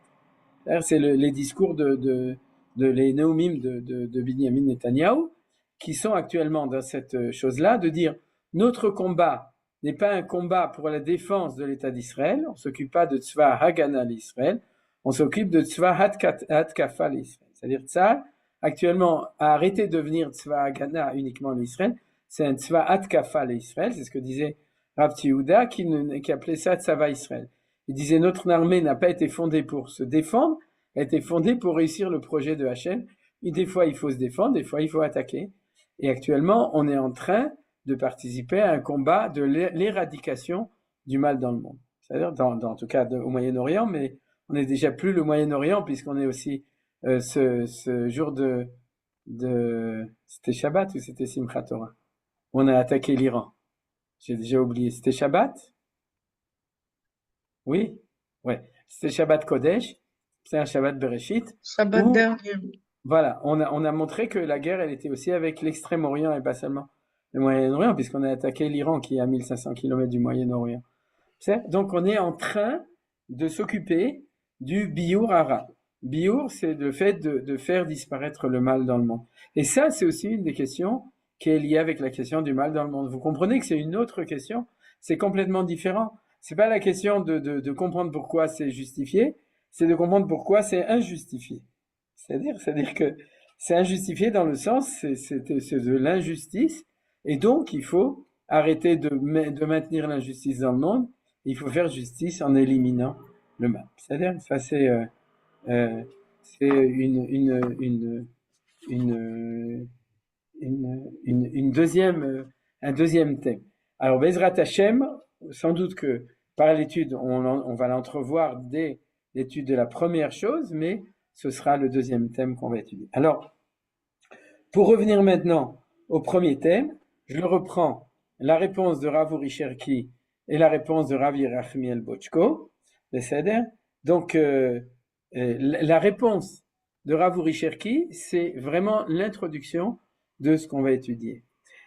C'est les discours de les Néomim de Binyamin Netanyahou, qui sont actuellement dans cette chose-là, de dire, notre combat n'est pas un combat pour la défense de l'État d'Israël, on ne s'occupe pas de Tzva Hagana l'Israël, on s'occupe de Tzva Hatkafa l'Israël. C'est-à-dire Tzahal, actuellement, a arrêté de devenir Tzva Hagana uniquement l'Israël, c'est un Tzva Hatkafa l'Israël, c'est ce que disait Rav Yehuda, qui appelait ça Tzava Israël. Il disait, notre armée n'a pas été fondée pour se défendre, elle a été fondée pour réussir le projet de Hachem. Et des fois, il faut se défendre, des fois, il faut attaquer. Et actuellement, on est en train de participer à un combat de l'éradication du mal dans le monde. C'est-à-dire, en tout cas, au Moyen-Orient, mais on n'est déjà plus le Moyen-Orient, puisqu'on est aussi ce jour c'était Shabbat ou c'était Simchat Torah? On a attaqué l'Iran. J'ai déjà oublié. C'était Shabbat? Oui? Ouais. C'était Shabbat Kodesh. C'est un Shabbat Bereshit. Shabbat dernier. Voilà. On a montré que la guerre, elle était aussi avec l'Extrême-Orient et pas seulement le Moyen-Orient, puisqu'on a attaqué l'Iran qui est à 1500 km du Moyen-Orient. Donc on est en train de s'occuper du Biour Hara. Biour, c'est le fait de faire disparaître le mal dans le monde. Et ça, c'est aussi une des questions qui est liée avec la question du mal dans le monde. Vous comprenez que c'est une autre question, c'est complètement différent. C'est pas la question de comprendre pourquoi c'est justifié, c'est de comprendre pourquoi c'est injustifié. C'est-à-dire que c'est injustifié dans le sens, c'est de l'injustice, et donc il faut arrêter de maintenir l'injustice dans le monde, il faut faire justice en éliminant le mal. C'est-à-dire, ça c'est un deuxième thème. Alors, Bezrat Hashem, sans doute que par l'étude, on va l'entrevoir dès l'étude de la première chose, mais ce sera le deuxième thème qu'on va étudier. Alors, pour revenir maintenant au premier thème, je reprends la réponse de Rav Uri Cherki et la réponse de Rav Yerachmiel Bochko, le Seder. Donc, la réponse de Rav Uri Cherki, c'est vraiment l'introduction de ce qu'on va étudier.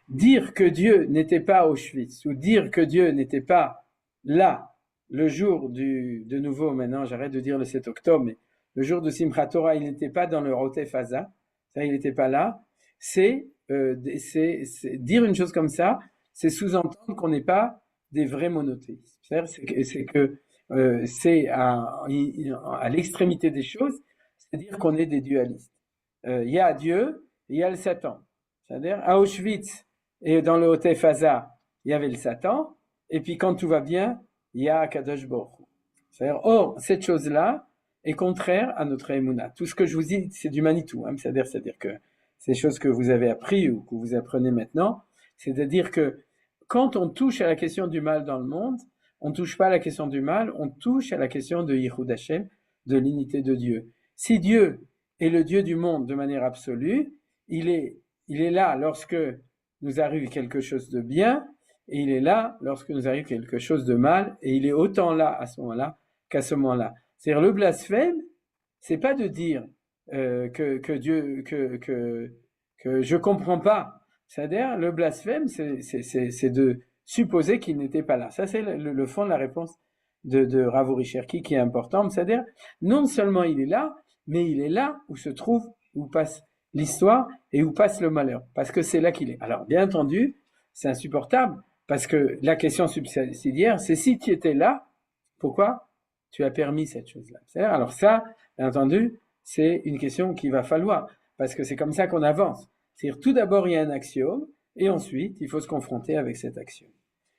Dire que Dieu n'était pas à Auschwitz, ou dire que Dieu n'était pas là, le jour de nouveau, maintenant j'arrête de dire le 7 octobre, mais le jour de Simchat Torah, il n'était pas dans le Rotef Haza, ça il n'était pas là, c'est dire une chose comme ça, c'est sous-entendre qu'on n'est pas des vrais monothéistes. C'est à l'extrémité des choses, c'est-à-dire qu'on est des dualistes. Il y a Dieu, il y a le Satan. C'est-à-dire à Auschwitz et dans le Rotef Haza, il y avait le Satan, et puis quand tout va bien, il y a Kadosh Baruch Hu. C'est-à-dire, or, cette chose-là est contraire à notre émouna. Tout ce que je vous dis, c'est du Manitou. Hein, c'est-à-dire que ces choses que vous avez appris ou que vous apprenez maintenant, c'est-à-dire que quand on touche à la question du mal dans le monde, on ne touche pas à la question du mal, on touche à la question de Yichud Hashem, de l'unité de Dieu. Si Dieu est le Dieu du monde de manière absolue, il est là lorsque nous arrive quelque chose de bien, et il est là lorsque nous arrive quelque chose de mal, et il est autant là à ce moment-là qu'à ce moment-là. C'est-à-dire le blasphème, c'est pas de dire que Dieu, que je comprends pas. C'est-à-dire le blasphème, c'est de supposer qu'il n'était pas là. Ça c'est le fond de la réponse de Rav Uri Cherki qui est important. C'est-à-dire non seulement il est là, mais il est là où se trouve, où passe l'histoire et où passe le malheur, parce que c'est là qu'il est. Alors bien entendu, c'est insupportable, parce que la question subsidiaire, c'est si tu étais là, pourquoi tu as permis cette chose-là? Alors ça, bien entendu, c'est une question qu'il va falloir, parce que c'est comme ça qu'on avance. C'est-à-dire tout d'abord il y a un axiome, et ensuite il faut se confronter avec cet axiome.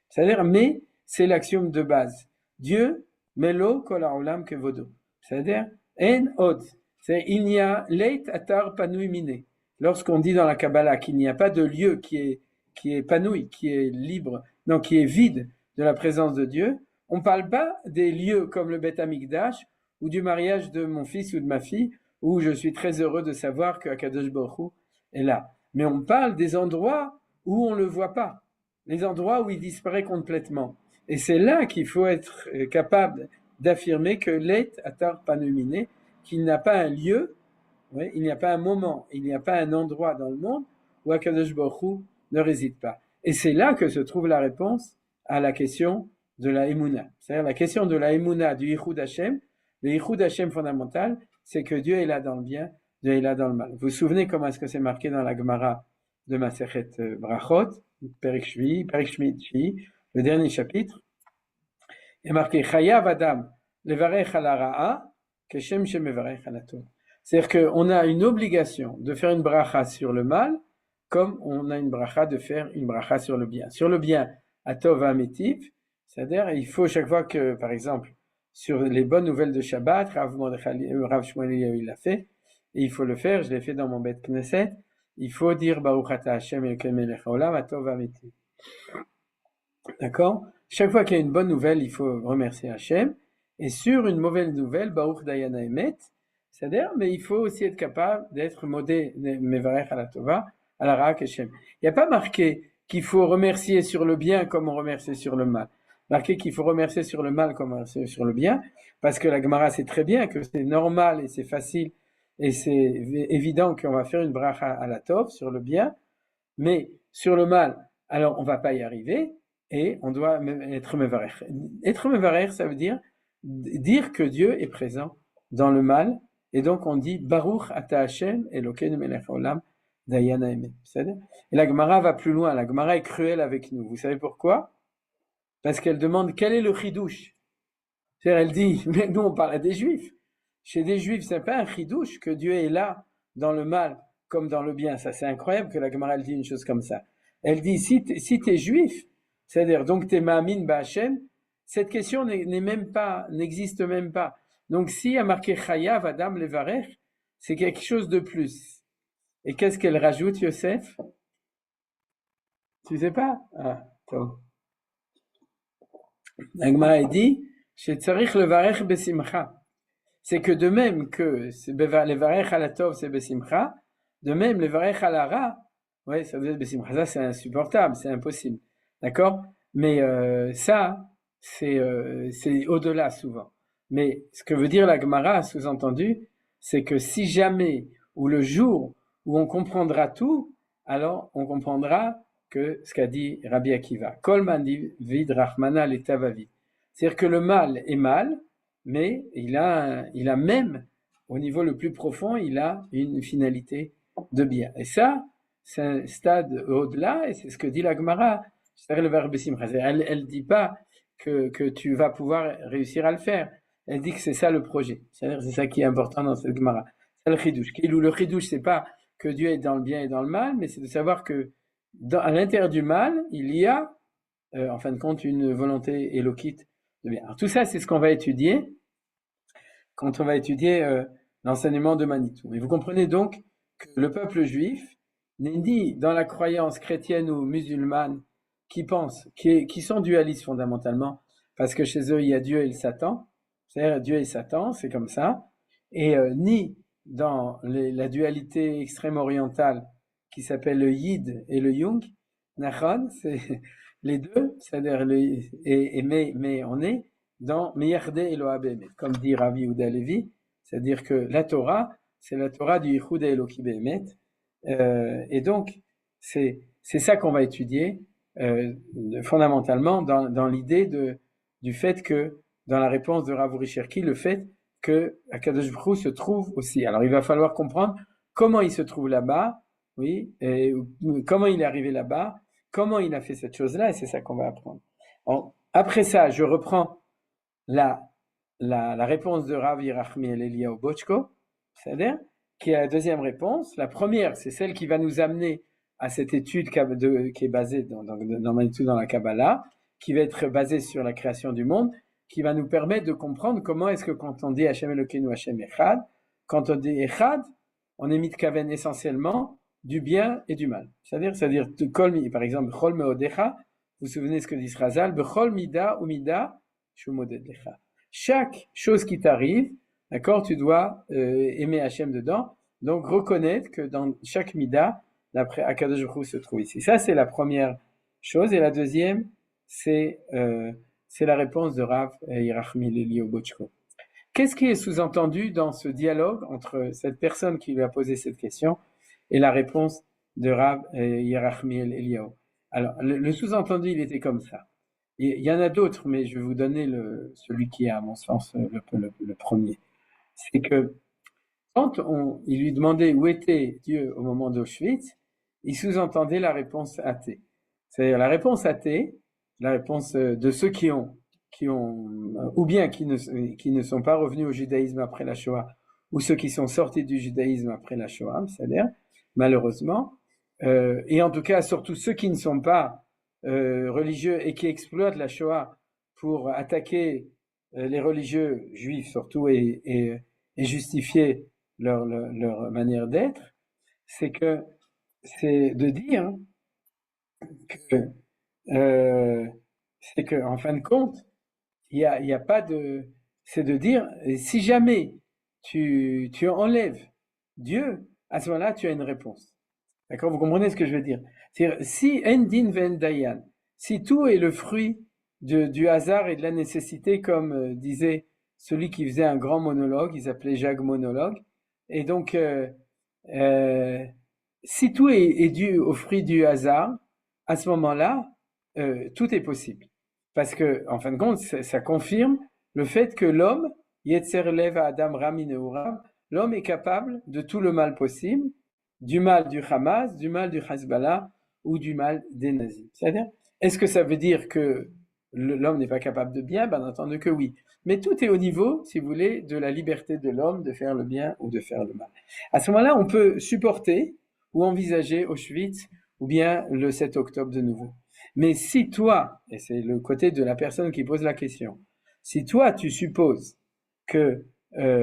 C'est-à-dire, mais c'est l'axiome de base. Dieu, melo kol haolam kevodo. C'est-à-dire, en od. C'est il n'y a leit atar panui mine. Lorsqu'on dit dans la Kabbalah qu'il n'y a pas de lieu qui est panouï, qui est libre, non, qui est vide de la présence de Dieu, on ne parle pas des lieux comme le Beth Amikdash ou du mariage de mon fils ou de ma fille, où je suis très heureux de savoir que Akadosh Baruch Hu est là. Mais on parle des endroits où on ne le voit pas, les endroits où il disparaît complètement. Et c'est là qu'il faut être capable d'affirmer que leit atar panui mine, qu'il n'a pas un lieu, oui, il n'y a pas un moment, il n'y a pas un endroit dans le monde où Akadosh Baruch Hu ne réside pas. Et c'est là que se trouve la réponse à la question de la Emouna. C'est-à-dire la question de la Emouna du Yichud Hashem. Le Yichud Hashem fondamental, c'est que Dieu est là dans le bien, Dieu est là dans le mal. Vous vous souvenez comment est-ce que c'est marqué dans la Gemara de Masechet Brachot, Perek Shvi, le dernier chapitre. Il est marqué Chayav Adam levarech ala ra'a keshem shemevarech ala tov. C'est-à-dire qu'on a une obligation de faire une bracha sur le mal, comme on a une bracha de faire une bracha sur le bien. Sur le bien, atov ametiv, c'est-à-dire il faut chaque fois que, par exemple, sur les bonnes nouvelles de Shabbat, Rav Shmuel il l'a fait, et il faut le faire, je l'ai fait dans mon Bet Knesset, il faut dire Baruch Ata Hashem Elokeinu melech haolam atov ametiv. D'accord? Chaque fois qu'il y a une bonne nouvelle, il faut remercier Hashem, et sur une mauvaise nouvelle, Baruch Dayana Emet, c'est-à-dire, mais il faut aussi être capable d'être modé mevarech ala tova, ala ra'a keshem. Il n'y a pas marqué qu'il faut remercier sur le bien comme on remercie sur le mal. Marqué qu'il faut remercier sur le mal comme on remercie sur le bien, parce que la Gemara sait très bien que c'est normal et c'est facile et c'est évident qu'on va faire une bracha à la tov sur le bien, mais sur le mal, alors on va pas y arriver et on doit être mevarech. Être mevarech, ça veut dire que Dieu est présent dans le mal. Et donc on dit Baruch Ata Hashem Elokeinu melech haolam dayana emet. Et la Gemara va plus loin. La Gemara est cruelle avec nous. Vous savez pourquoi? Parce qu'elle demande quel est le chidouche. C'est-à-dire, elle dit, mais nous on parle à des juifs. Chez des juifs, c'est pas un chidouche que Dieu est là dans le mal comme dans le bien. Ça, c'est incroyable que la Gemara elle dit une chose comme ça. Elle dit si t'es juif, c'est-à-dire donc t'es ma'amin ba'Hashem, cette question n'existe même pas. Donc, s'il y a marqué Chayav Adam levarech, c'est quelque chose de plus. Et qu'est-ce qu'elle rajoute, Yosef? Tu sais pas? Ah, toi. L'Agma dit, Shetzarich levarech besimcha. C'est que de même que levarech ala tov c'est besimcha, de même levarech ala ra, ouais, ça veut dire besimcha. Ça, c'est insupportable, c'est impossible. D'accord? Mais ça, c'est au-delà souvent. Mais ce que veut dire la Gemara, sous-entendu, c'est que si jamais, ou le jour où on comprendra tout, alors on comprendra que ce qu'a dit Rabbi Akiva. Kol man vid rachmana letavavid. C'est-à-dire que le mal est mal, mais il a même, au niveau le plus profond, il a une finalité de bien. Et ça, c'est un stade au-delà, et c'est ce que dit la Gemara. C'est le verbe simcha. Elle dit pas que tu vas pouvoir réussir à le faire. Elle dit que c'est ça le projet. C'est-à-dire c'est ça qui est important dans cette Gemara. C'est le chidouche. Le chidouche, c'est pas que Dieu est dans le bien et dans le mal, mais c'est de savoir que à l'intérieur du mal, il y a, en fin de compte, une volonté élokite de bien. Alors tout ça, c'est ce qu'on va étudier quand on va étudier l'enseignement de Manitou. Et vous comprenez donc que le peuple juif n'est ni dans la croyance chrétienne ou musulmane qui sont dualistes fondamentalement, parce que chez eux, il y a Dieu et le Satan, c'est-à-dire Dieu et Satan, c'est comme ça, et ni dans la dualité extrême orientale qui s'appelle le Yid et le Yung, Nachon, c'est les deux, c'est-à-dire mais on est dans Meyardé et Lohabemet, comme dit Rabbi Yehuda Levi, c'est-à-dire que la Torah, c'est la Torah du Yichud Eloki Behemet, et donc c'est ça qu'on va étudier fondamentalement dans l'idée du fait que dans la réponse de Rav Uri Cherki, le fait que Akadosh Baruch Hu se trouve aussi. Alors il va falloir comprendre comment il se trouve là-bas, oui, et comment il est arrivé là-bas, comment il a fait cette chose-là, et c'est ça qu'on va apprendre. Après ça, je reprends la réponse de Rav Yerachmiel Eliyahu Bochko, c'est-à-dire qui est la deuxième réponse. La première, c'est celle qui va nous amener à cette étude qui est basée dans la Kabbalah, qui va être basée sur la création du monde, qui va nous permettre de comprendre comment est-ce que quand on dit Hashem Elokeinu Hashem Echad, quand on dit Echad, on est mitkaven essentiellement du bien et du mal. C'est-à-dire par exemple, Chol Meodecha, vous vous souvenez ce que dit Razal, Bechol Mida ou Mida, Shumodedlecha. Chaque chose qui t'arrive, d'accord, tu dois aimer Hashem dedans, donc reconnaître que dans chaque Mida, l'après Akadosh Baruch Hu se trouve ici. Ça, c'est la première chose. Et la deuxième, c'est la réponse de Rav Yerachmiel Eliyahu Bochko. Qu'est-ce qui est sous-entendu dans ce dialogue entre cette personne qui lui a posé cette question et la réponse de Rav Yerachmiel Eliyahu? Alors, le sous-entendu, il était comme ça. Il y en a d'autres, mais je vais vous donner celui qui est, à mon sens, le premier. C'est que quand il lui demandait où était Dieu au moment d'Auschwitz, il sous-entendait la réponse athée. C'est-à-dire la réponse athée, la réponse de ceux qui ont ou bien qui ne sont pas revenus au judaïsme après la Shoah, ou ceux qui sont sortis du judaïsme après la Shoah, c'est-à-dire, malheureusement, et en tout cas, surtout ceux qui ne sont pas religieux et qui exploitent la Shoah pour attaquer les religieux juifs surtout et justifier leur manière d'être, c'est de dire que c'est que en fin de compte, il y a pas de, c'est de dire si jamais tu enlèves Dieu, à ce moment-là, tu as une réponse. D'accord, vous comprenez ce que je veux dire? C'est-à-dire, si Endin Ven Dayan, si tout est le fruit du hasard et de la nécessité, comme disait celui qui faisait un grand monologue, il s'appelait Jacques Monologue, et donc si tout est dû au fruit du hasard, à ce moment-là, tout est possible. Parce que, en fin de compte, ça confirme le fait que l'homme, Yetzer Lev Adam Rami Neurav, l'homme est capable de tout le mal possible, du mal du Hamas, du mal du Hezbollah ou du mal des nazis. C'est-à-dire, est-ce que ça veut dire que l'homme n'est pas capable de bien? Bien entendu que oui. Mais tout est au niveau, si vous voulez, de la liberté de l'homme de faire le bien ou de faire le mal. À ce moment-là, on peut supporter ou envisager Auschwitz ou bien le 7 octobre de nouveau. Mais si toi, et c'est le côté de la personne qui pose la question, si toi tu supposes que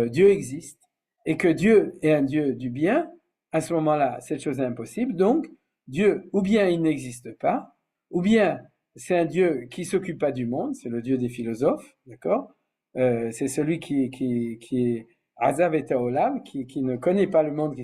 Dieu existe et que Dieu est un Dieu du bien, à ce moment-là, cette chose est impossible. Donc, Dieu, ou bien il n'existe pas, ou bien c'est un Dieu qui s'occupe pas du monde, c'est le Dieu des philosophes, d'accord? C'est celui qui est Azav et Olam, qui ne connaît pas le monde,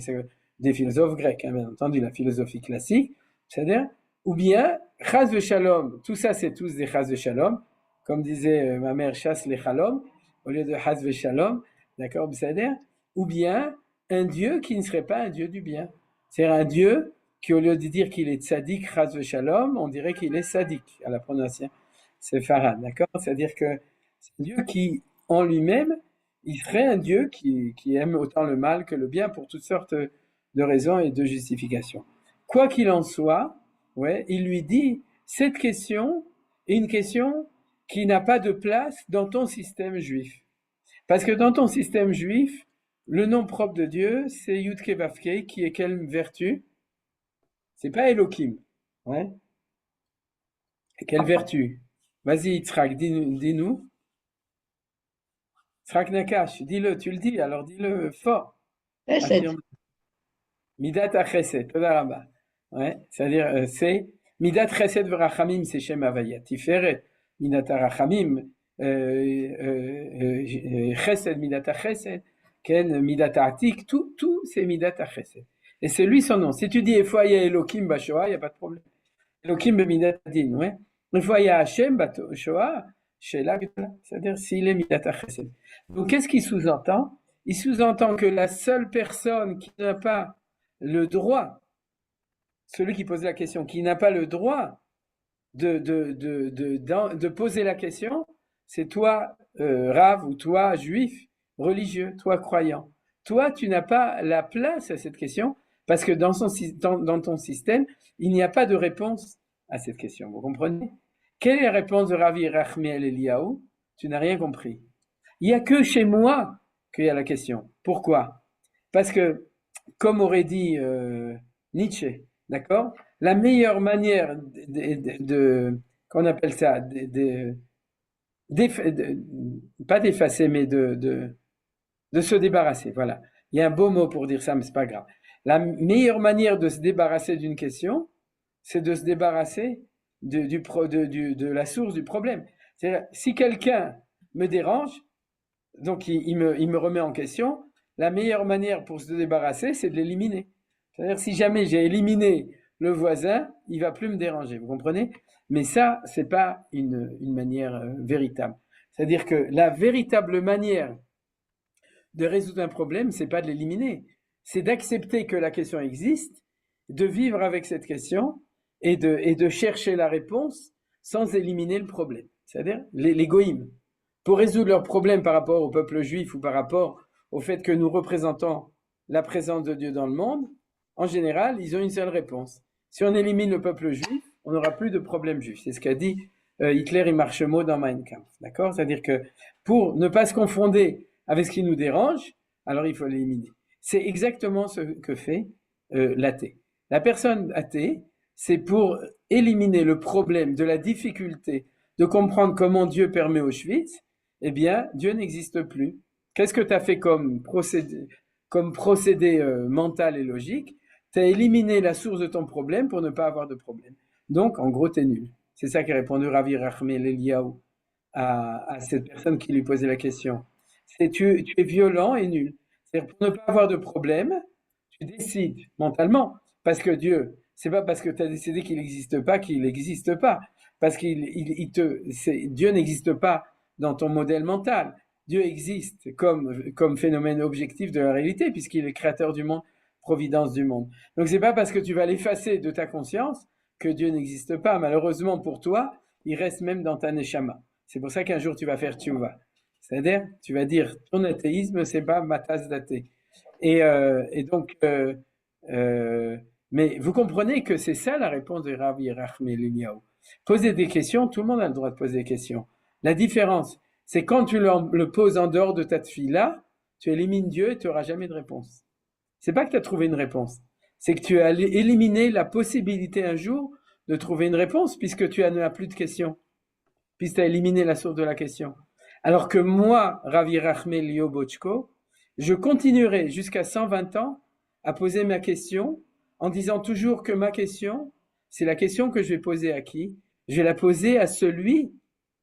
des philosophes grecs, hein, bien entendu, la philosophie classique, c'est-à-dire, ou bien, Chaz Shalom, tout ça c'est tous des Chaz Shalom, comme disait ma mère, chasse les Chalom, au lieu de Chaz Shalom, d'accord, c'est-à-dire, ou bien un Dieu qui ne serait pas un Dieu du bien. C'est un Dieu qui, au lieu de dire qu'il est tzaddik, chas v'shalom, on dirait qu'il est sadik à la prononciation séfarade, d'accord? C'est-à-dire que c'est un Dieu qui, en lui-même, il serait un Dieu qui aime autant le mal que le bien pour toutes sortes de raisons et de justifications. Quoi qu'il en soit, ouais, il lui dit, cette question est une question qui n'a pas de place dans ton système juif. Parce que dans ton système juif, le nom propre de Dieu, c'est Yudke Vavke, qui est quelle vertu? C'est pas Elohim. Ouais. Et quelle vertu? Vas-y, Yitzhak, dis-nous. Yitzhak Nakash, dis-le, tu le dis, alors dis-le fort. Affirme. Midat HaChesed, Toda Rabba. Ouais, c'est-à-dire, c'est Midat Chesed V'Rachamim, c'est Shem Havaya. Tiferet, Midat HaRachamim, Chesed, Midat HaChesed, Ken, Midat HaAtik, tout c'est Midat HaChesed. Et c'est lui son nom. Si tu dis, fois il y a Elohim Bashoah, il n'y a pas de problème. Elohim B'Midat Adin, ouais. Une fois il y a Hashem Bashoah, Shelah, c'est-à-dire s'il est Midat HaChesed. Donc qu'est-ce qu'il sous-entend? Il sous-entend que la seule personne qui n'a pas le droit, celui qui pose la question, qui n'a pas le droit de poser la question, c'est toi, Rav, ou toi, juif, religieux, toi, croyant. Toi, tu n'as pas la place à cette question, parce que dans ton système, il n'y a pas de réponse à cette question. Vous comprenez? Quelle est la réponse de Rav Yerachmiel Eliyahu? Tu n'as rien compris. Il n'y a que chez moi qu'il y a la question. Pourquoi? Parce que, comme aurait dit Nietzsche, d'accord? La meilleure manière qu'on appelle ça, pas d'effacer, mais de se débarrasser, voilà. Il y a un beau mot pour dire ça, mais c'est pas grave. La meilleure manière de se débarrasser d'une question, c'est de se débarrasser de la source du problème. C'est-à-dire, si quelqu'un me dérange, donc il me remet en question, la meilleure manière pour se débarrasser, c'est de l'éliminer. C'est-à-dire, si jamais j'ai éliminé le voisin, il va plus me déranger, vous comprenez? Mais ça, c'est pas une manière véritable. C'est-à-dire que la véritable manière de résoudre un problème, c'est pas de l'éliminer, c'est d'accepter que la question existe, de vivre avec cette question et de chercher la réponse sans éliminer le problème. C'est-à-dire les goïms, pour résoudre leurs problèmes par rapport au peuple juif ou par rapport au fait que nous représentons la présence de Dieu dans le monde, en général, ils ont une seule réponse. Si on élimine le peuple juif, on n'aura plus de problème juif. C'est ce qu'a dit Hitler et Marshemot dans Mein Kampf. D'accord? C'est-à-dire que pour ne pas se confonder avec ce qui nous dérange, alors il faut l'éliminer. C'est exactement ce que fait l'athée. La personne athée, c'est pour éliminer le problème de la difficulté de comprendre comment Dieu permet Auschwitz, eh bien, Dieu n'existe plus. Qu'est-ce que tu as fait comme procédé mental et logique? Tu as éliminé la source de ton problème pour ne pas avoir de problème. Donc, en gros, tu es nul. C'est ça qu'a répondu Rav Yerachmiel Eliyahu à cette personne qui lui posait la question. Tu es violent et nul. C'est-à-dire, pour ne pas avoir de problème, tu décides mentalement. Parce que Dieu, c'est pas parce que tu as décidé qu'il n'existe pas qu'il n'existe pas. Parce que Dieu n'existe pas dans ton modèle mental. Dieu existe comme phénomène objectif de la réalité, puisqu'il est créateur du monde, providence du monde. Donc c'est pas parce que tu vas l'effacer de ta conscience que Dieu n'existe pas. Malheureusement pour toi, il reste même dans ta neshama. C'est pour ça qu'un jour tu vas faire tchouva. C'est-à-dire, tu vas dire, ton athéisme, c'est pas ma tasse d'athée. Et donc, mais vous comprenez que c'est ça la réponse de Rav Yerachmiel Eliyahu. Poser des questions, tout le monde a le droit de poser des questions. La différence, c'est quand tu le poses en dehors de ta tefila, tu élimines Dieu et tu n'auras jamais de réponse. C'est pas que tu as trouvé une réponse, c'est que tu as éliminé la possibilité un jour de trouver une réponse puisque tu n'as plus de questions, puisque tu as éliminé la source de la question. Alors que moi, Rav Yerachmiel Eliyahu, je continuerai jusqu'à 120 ans à poser ma question en disant toujours que ma question, c'est la question que je vais poser à qui? Je vais la poser à celui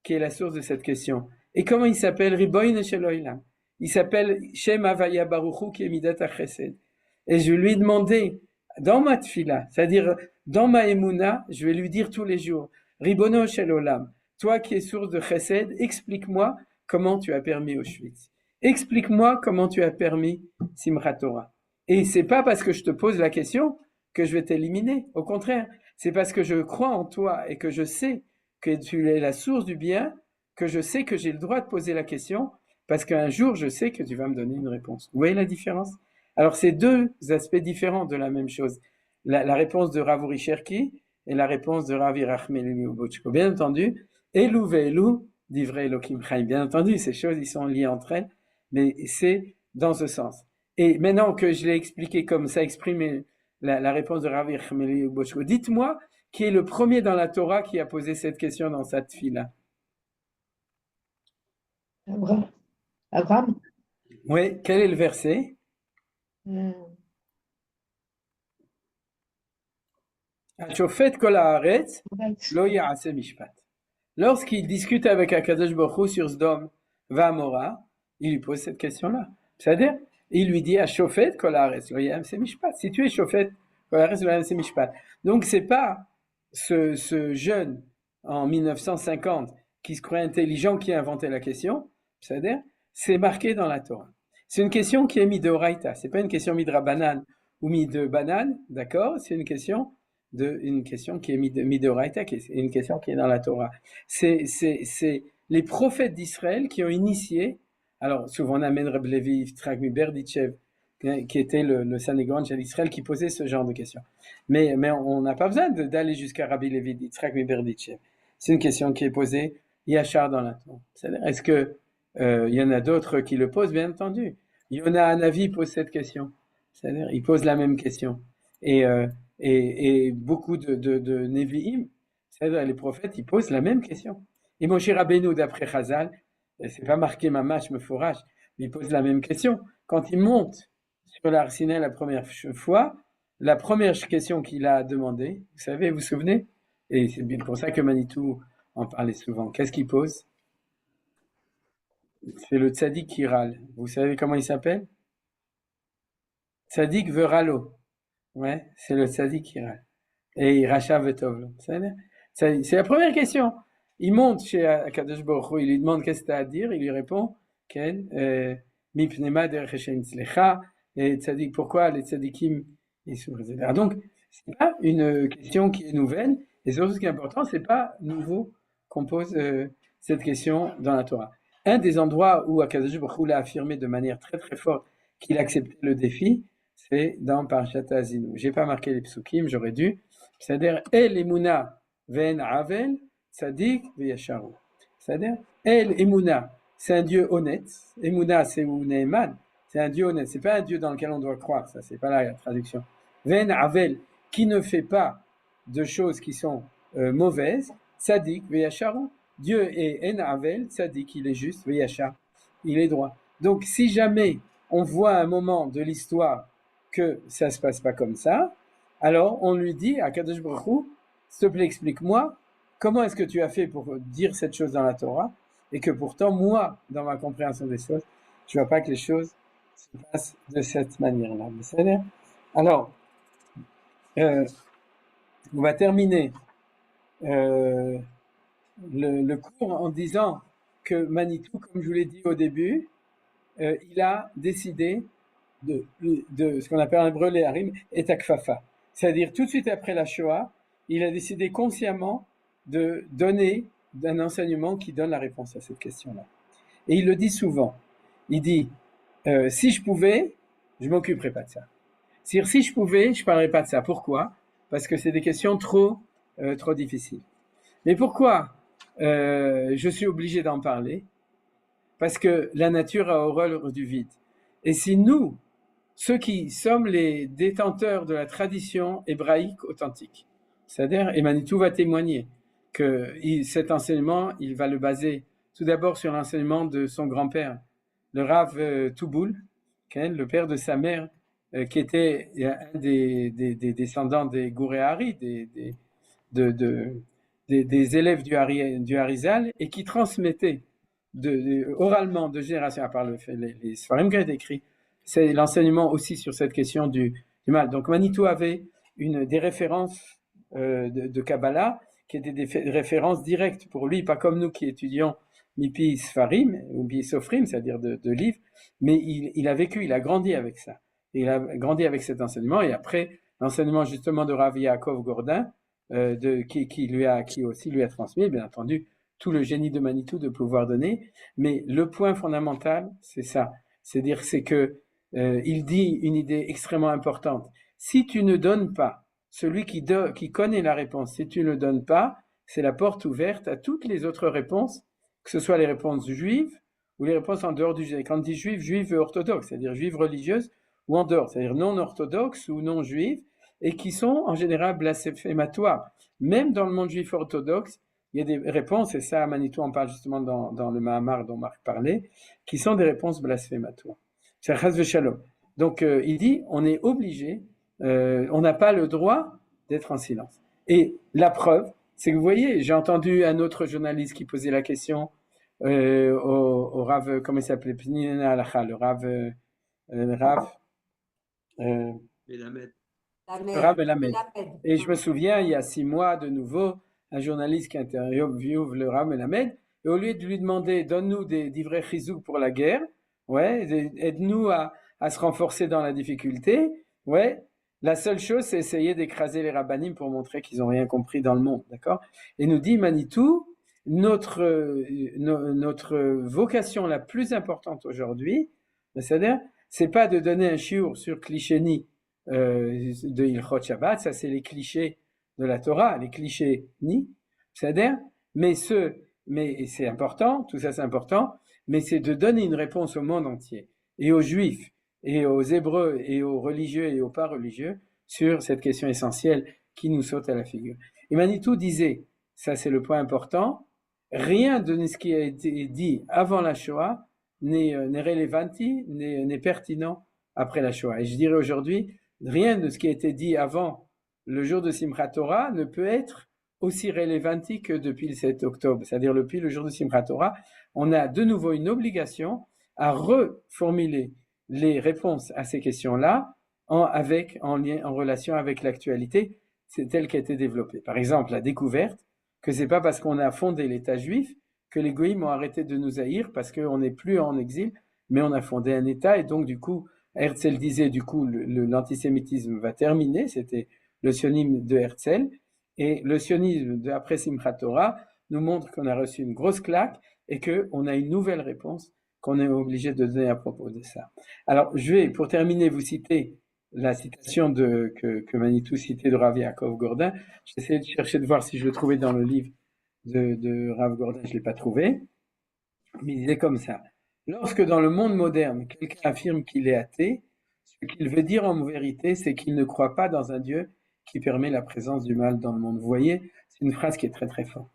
qui est la source de cette question. Et comment il s'appelle? Riboyne Shel Olam. Il s'appelle Shem Havaya Baruchu qui est Midat HaChesed. Et je lui ai demandé, dans ma tfila, c'est-à-dire dans ma émouna, je vais lui dire tous les jours, Ribono Shel Olam, toi qui es source de Chesed, explique-moi comment tu as permis Auschwitz. Explique-moi comment tu as permis Simchat Torah. Et c'est pas parce que je te pose la question que je vais t'éliminer. Au contraire, c'est parce que je crois en toi et que je sais que tu es la source du bien, que je sais que j'ai le droit de poser la question, parce qu'un jour, je sais que tu vas me donner une réponse. Vous voyez la différence? Alors, c'est deux aspects différents de la même chose. La réponse de Rav Uri Cherki et la réponse de Rav Yerachmiel Lubotchko. Bien entendu, Elou ve'elou divrei Elokim Chaim. Bien entendu, ces choses, ils sont liées entre elles, mais c'est dans ce sens. Et maintenant que je l'ai expliqué comme ça, exprimé la réponse de Rav Yerachmiel Lubotchko, dites-moi qui est le premier dans la Torah qui a posé cette question dans sa tfila. Abraham. Oui, quel est le verset? Hashofet kol haaretz lo ya'aseh mishpat. Lorsqu'il discute avec Akadosh Baruch Hu sur Sdom V'Amora, il lui pose cette question-là. C'est-à-dire, il lui dit Hashofet kol haaretz lo ya'aseh mishpat. Si tu es Shofet kol haaretz lo ya'aseh mishpat. Donc c'est pas ce jeune en 1950 qui se croit intelligent qui a inventé la question. C'est-à-dire, c'est marqué dans la Torah. C'est une question qui est mise de Oraïta. C'est pas une question mise de Rabbanan ou mise de Banan, d'accord? C'est une question qui est mise de Oraïta, qui est une question qui est dans la Torah. C'est les prophètes d'Israël qui ont initié. Alors souvent on amène Reb Levi Yitzhak Berditchev, qui était le Sanhedrin d'Israël, qui posait ce genre de questions. Mais on n'a pas besoin d'aller jusqu'à Rabbi Levi Yitzhak Berditchev. C'est une question qui est posée Yachar dans la Torah. C'est-à-dire, est-ce que il y en a d'autres qui le posent, bien entendu. Yona Hanavi pose cette question. C'est-à-dire, il pose la même question. Et beaucoup de Nevi'im, c'est-à-dire les prophètes, ils posent la même question. Et Moshe Rabbeinu, d'après Chazal, c'est pas marqué Mamash Meforash, mais il pose la même question. Quand il monte sur l'Ar Sinaï la première fois, la première question qu'il a demandé, vous savez, vous vous souvenez? Et c'est bien pour ça que Manitou en parlait souvent. Qu'est-ce qu'il pose? C'est le tzaddik qui râle. Vous savez comment il s'appelle? Tzaddik Veralo. Ouais, c'est le tzaddik qui râle. Et Racha Vetov. C'est la première question. Il monte chez Akadosh Baruch Hu, il lui demande qu'est-ce que tu as à dire, il lui répond Mipnema derecheshen tzlecha, et tzaddik, pourquoi les tzaddikim ils souffrent, etc. Donc, c'est pas une question qui est nouvelle, et surtout ce qui est important, c'est pas nouveau qu'on pose cette question dans la Torah. Un des endroits où Akadosh Baruch Hu l'a affirmé de manière très très forte qu'il acceptait le défi, c'est dans Parashat Azinu. J'ai pas marqué les psukim, j'aurais dû. C'est-à-dire El Emuna Ven Avel Tzadik V'Yasharu. C'est-à-dire El Emuna, c'est un Dieu honnête. Emuna, c'est ou Neeman, c'est un Dieu honnête. C'est pas un Dieu dans lequel on doit croire. Ça, c'est pas la traduction. Ven Avel, qui ne fait pas de choses qui sont mauvaises. Tzadik V'Yasharu. Dieu est En Avel, Tzadik, il est juste, V'Yashar, il est droit. Donc, si jamais on voit un moment de l'histoire que ça se passe pas comme ça, alors on lui dit à Kadosh Baruch Hu, s'il te plaît, explique-moi comment est-ce que tu as fait pour dire cette chose dans la Torah, et que pourtant, moi, dans ma compréhension des choses, je vois pas que les choses se passent de cette manière-là. Alors, on va terminer le cours en disant que Manitou, comme je vous l'ai dit au début, il a décidé de ce qu'on appelle en hébreu les harim et akfafa. C'est-à-dire tout de suite après la Shoah, il a décidé consciemment de donner un enseignement qui donne la réponse à cette question-là. Et il le dit souvent. Il dit, si je pouvais, je m'occuperais pas de ça. C'est-à-dire, si je pouvais, je parlerais pas de ça. Pourquoi? Parce que c'est des questions trop difficiles. Mais pourquoi je suis obligé d'en parler? Parce que la nature a horreur du vide. Et si nous, ceux qui sommes les détenteurs de la tradition hébraïque authentique, c'est-à-dire, et Manitou va témoigner que cet enseignement, il va le baser tout d'abord sur l'enseignement de son grand-père, le Rav Touboul, le père de sa mère, qui était un des descendants des Gouréari, des élèves du Harizal, et qui transmettait oralement de génération, à part les Sfarim qu'il a écrit, c'est l'enseignement aussi sur cette question du mal. Donc Manitou avait des références de Kabbalah qui étaient des références directes pour lui, pas comme nous qui étudions mipi sfarim, ou mipi sofrim, c'est-à-dire de livres, mais il a vécu, il a grandi avec ça. Et il a grandi avec cet enseignement, et après, l'enseignement justement de Rav Yaakov Gordin, qui aussi lui a transmis, bien entendu, tout le génie de Manitou de pouvoir donner. Mais le point fondamental, c'est ça. C'est que il dit une idée extrêmement importante. Si tu ne donnes pas, celui qui connaît la réponse, si tu ne donnes pas, c'est la porte ouverte à toutes les autres réponses, que ce soit les réponses juives ou les réponses en dehors du juif. Quand on dit juive orthodoxe, c'est-à-dire juive religieuse, ou en dehors, c'est-à-dire non orthodoxe ou non juive, et qui sont en général blasphématoires. Même dans le monde juif orthodoxe, il y a des réponses, et ça, Manitou en parle justement dans le Mahamar dont Marc parlait, qui sont des réponses blasphématoires. C'est Chas v'Shalom. Donc, il dit, on est obligé, on n'a pas le droit d'être en silence. Et la preuve, c'est que vous voyez, j'ai entendu un autre journaliste qui posait la question au Rav, comment il s'appelait, Pnina Halacha, le Rav Melamed. Et je me souviens, il y a 6 mois, de nouveau, un journaliste qui interviewe le Rav Melamed, et au lieu de lui demander, donne-nous des divrei chizouk pour la guerre, ouais, aide-nous à se renforcer dans la difficulté, ouais, la seule chose, c'est essayer d'écraser les rabbanim pour montrer qu'ils n'ont rien compris dans le monde, d'accord? Et nous dit Manitou, notre vocation la plus importante aujourd'hui, c'est-à-dire, c'est pas de donner un shiur sur Klichéni de Ilchot Shabbat, ça c'est les clichés de la Torah, les clichés ni, c'est-à-dire, mais c'est important, tout ça c'est important, mais c'est de donner une réponse au monde entier, et aux juifs, et aux hébreux, et aux religieux, et aux pas religieux, sur cette question essentielle qui nous saute à la figure. Et Manitou disait, ça c'est le point important, rien de ce qui a été dit avant la Shoah n'est relevanti, n'est pertinent après la Shoah. Et je dirais aujourd'hui, rien de ce qui a été dit avant le jour de Simchat Torah ne peut être aussi relevanti que depuis le 7 octobre. C'est-à-dire depuis le jour de Simchat Torah, on a de nouveau une obligation à reformuler les réponses à ces questions-là en relation avec l'actualité telle qu'elle a été développée. Par exemple, la découverte que c'est pas parce qu'on a fondé l'État juif que les goïms ont arrêté de nous haïr parce qu'on n'est plus en exil, mais on a fondé un État et donc du coup, Herzl disait du coup l'antisémitisme va terminer, c'était le sionisme de Herzl, et le sionisme après Simchat Torah nous montre qu'on a reçu une grosse claque et qu'on a une nouvelle réponse qu'on est obligé de donner à propos de ça. Alors, je vais, pour terminer, vous citer la citation que Manitou citait de Rav Yaakov Gordin. J'essaie de chercher de voir si je le trouvais dans le livre de Rav Gordin, je ne l'ai pas trouvé. Mais il disait comme ça. Lorsque dans le monde moderne, quelqu'un affirme qu'il est athée, ce qu'il veut dire en vérité, c'est qu'il ne croit pas dans un Dieu qui permet la présence du mal dans le monde. Vous voyez, c'est une phrase qui est très très forte.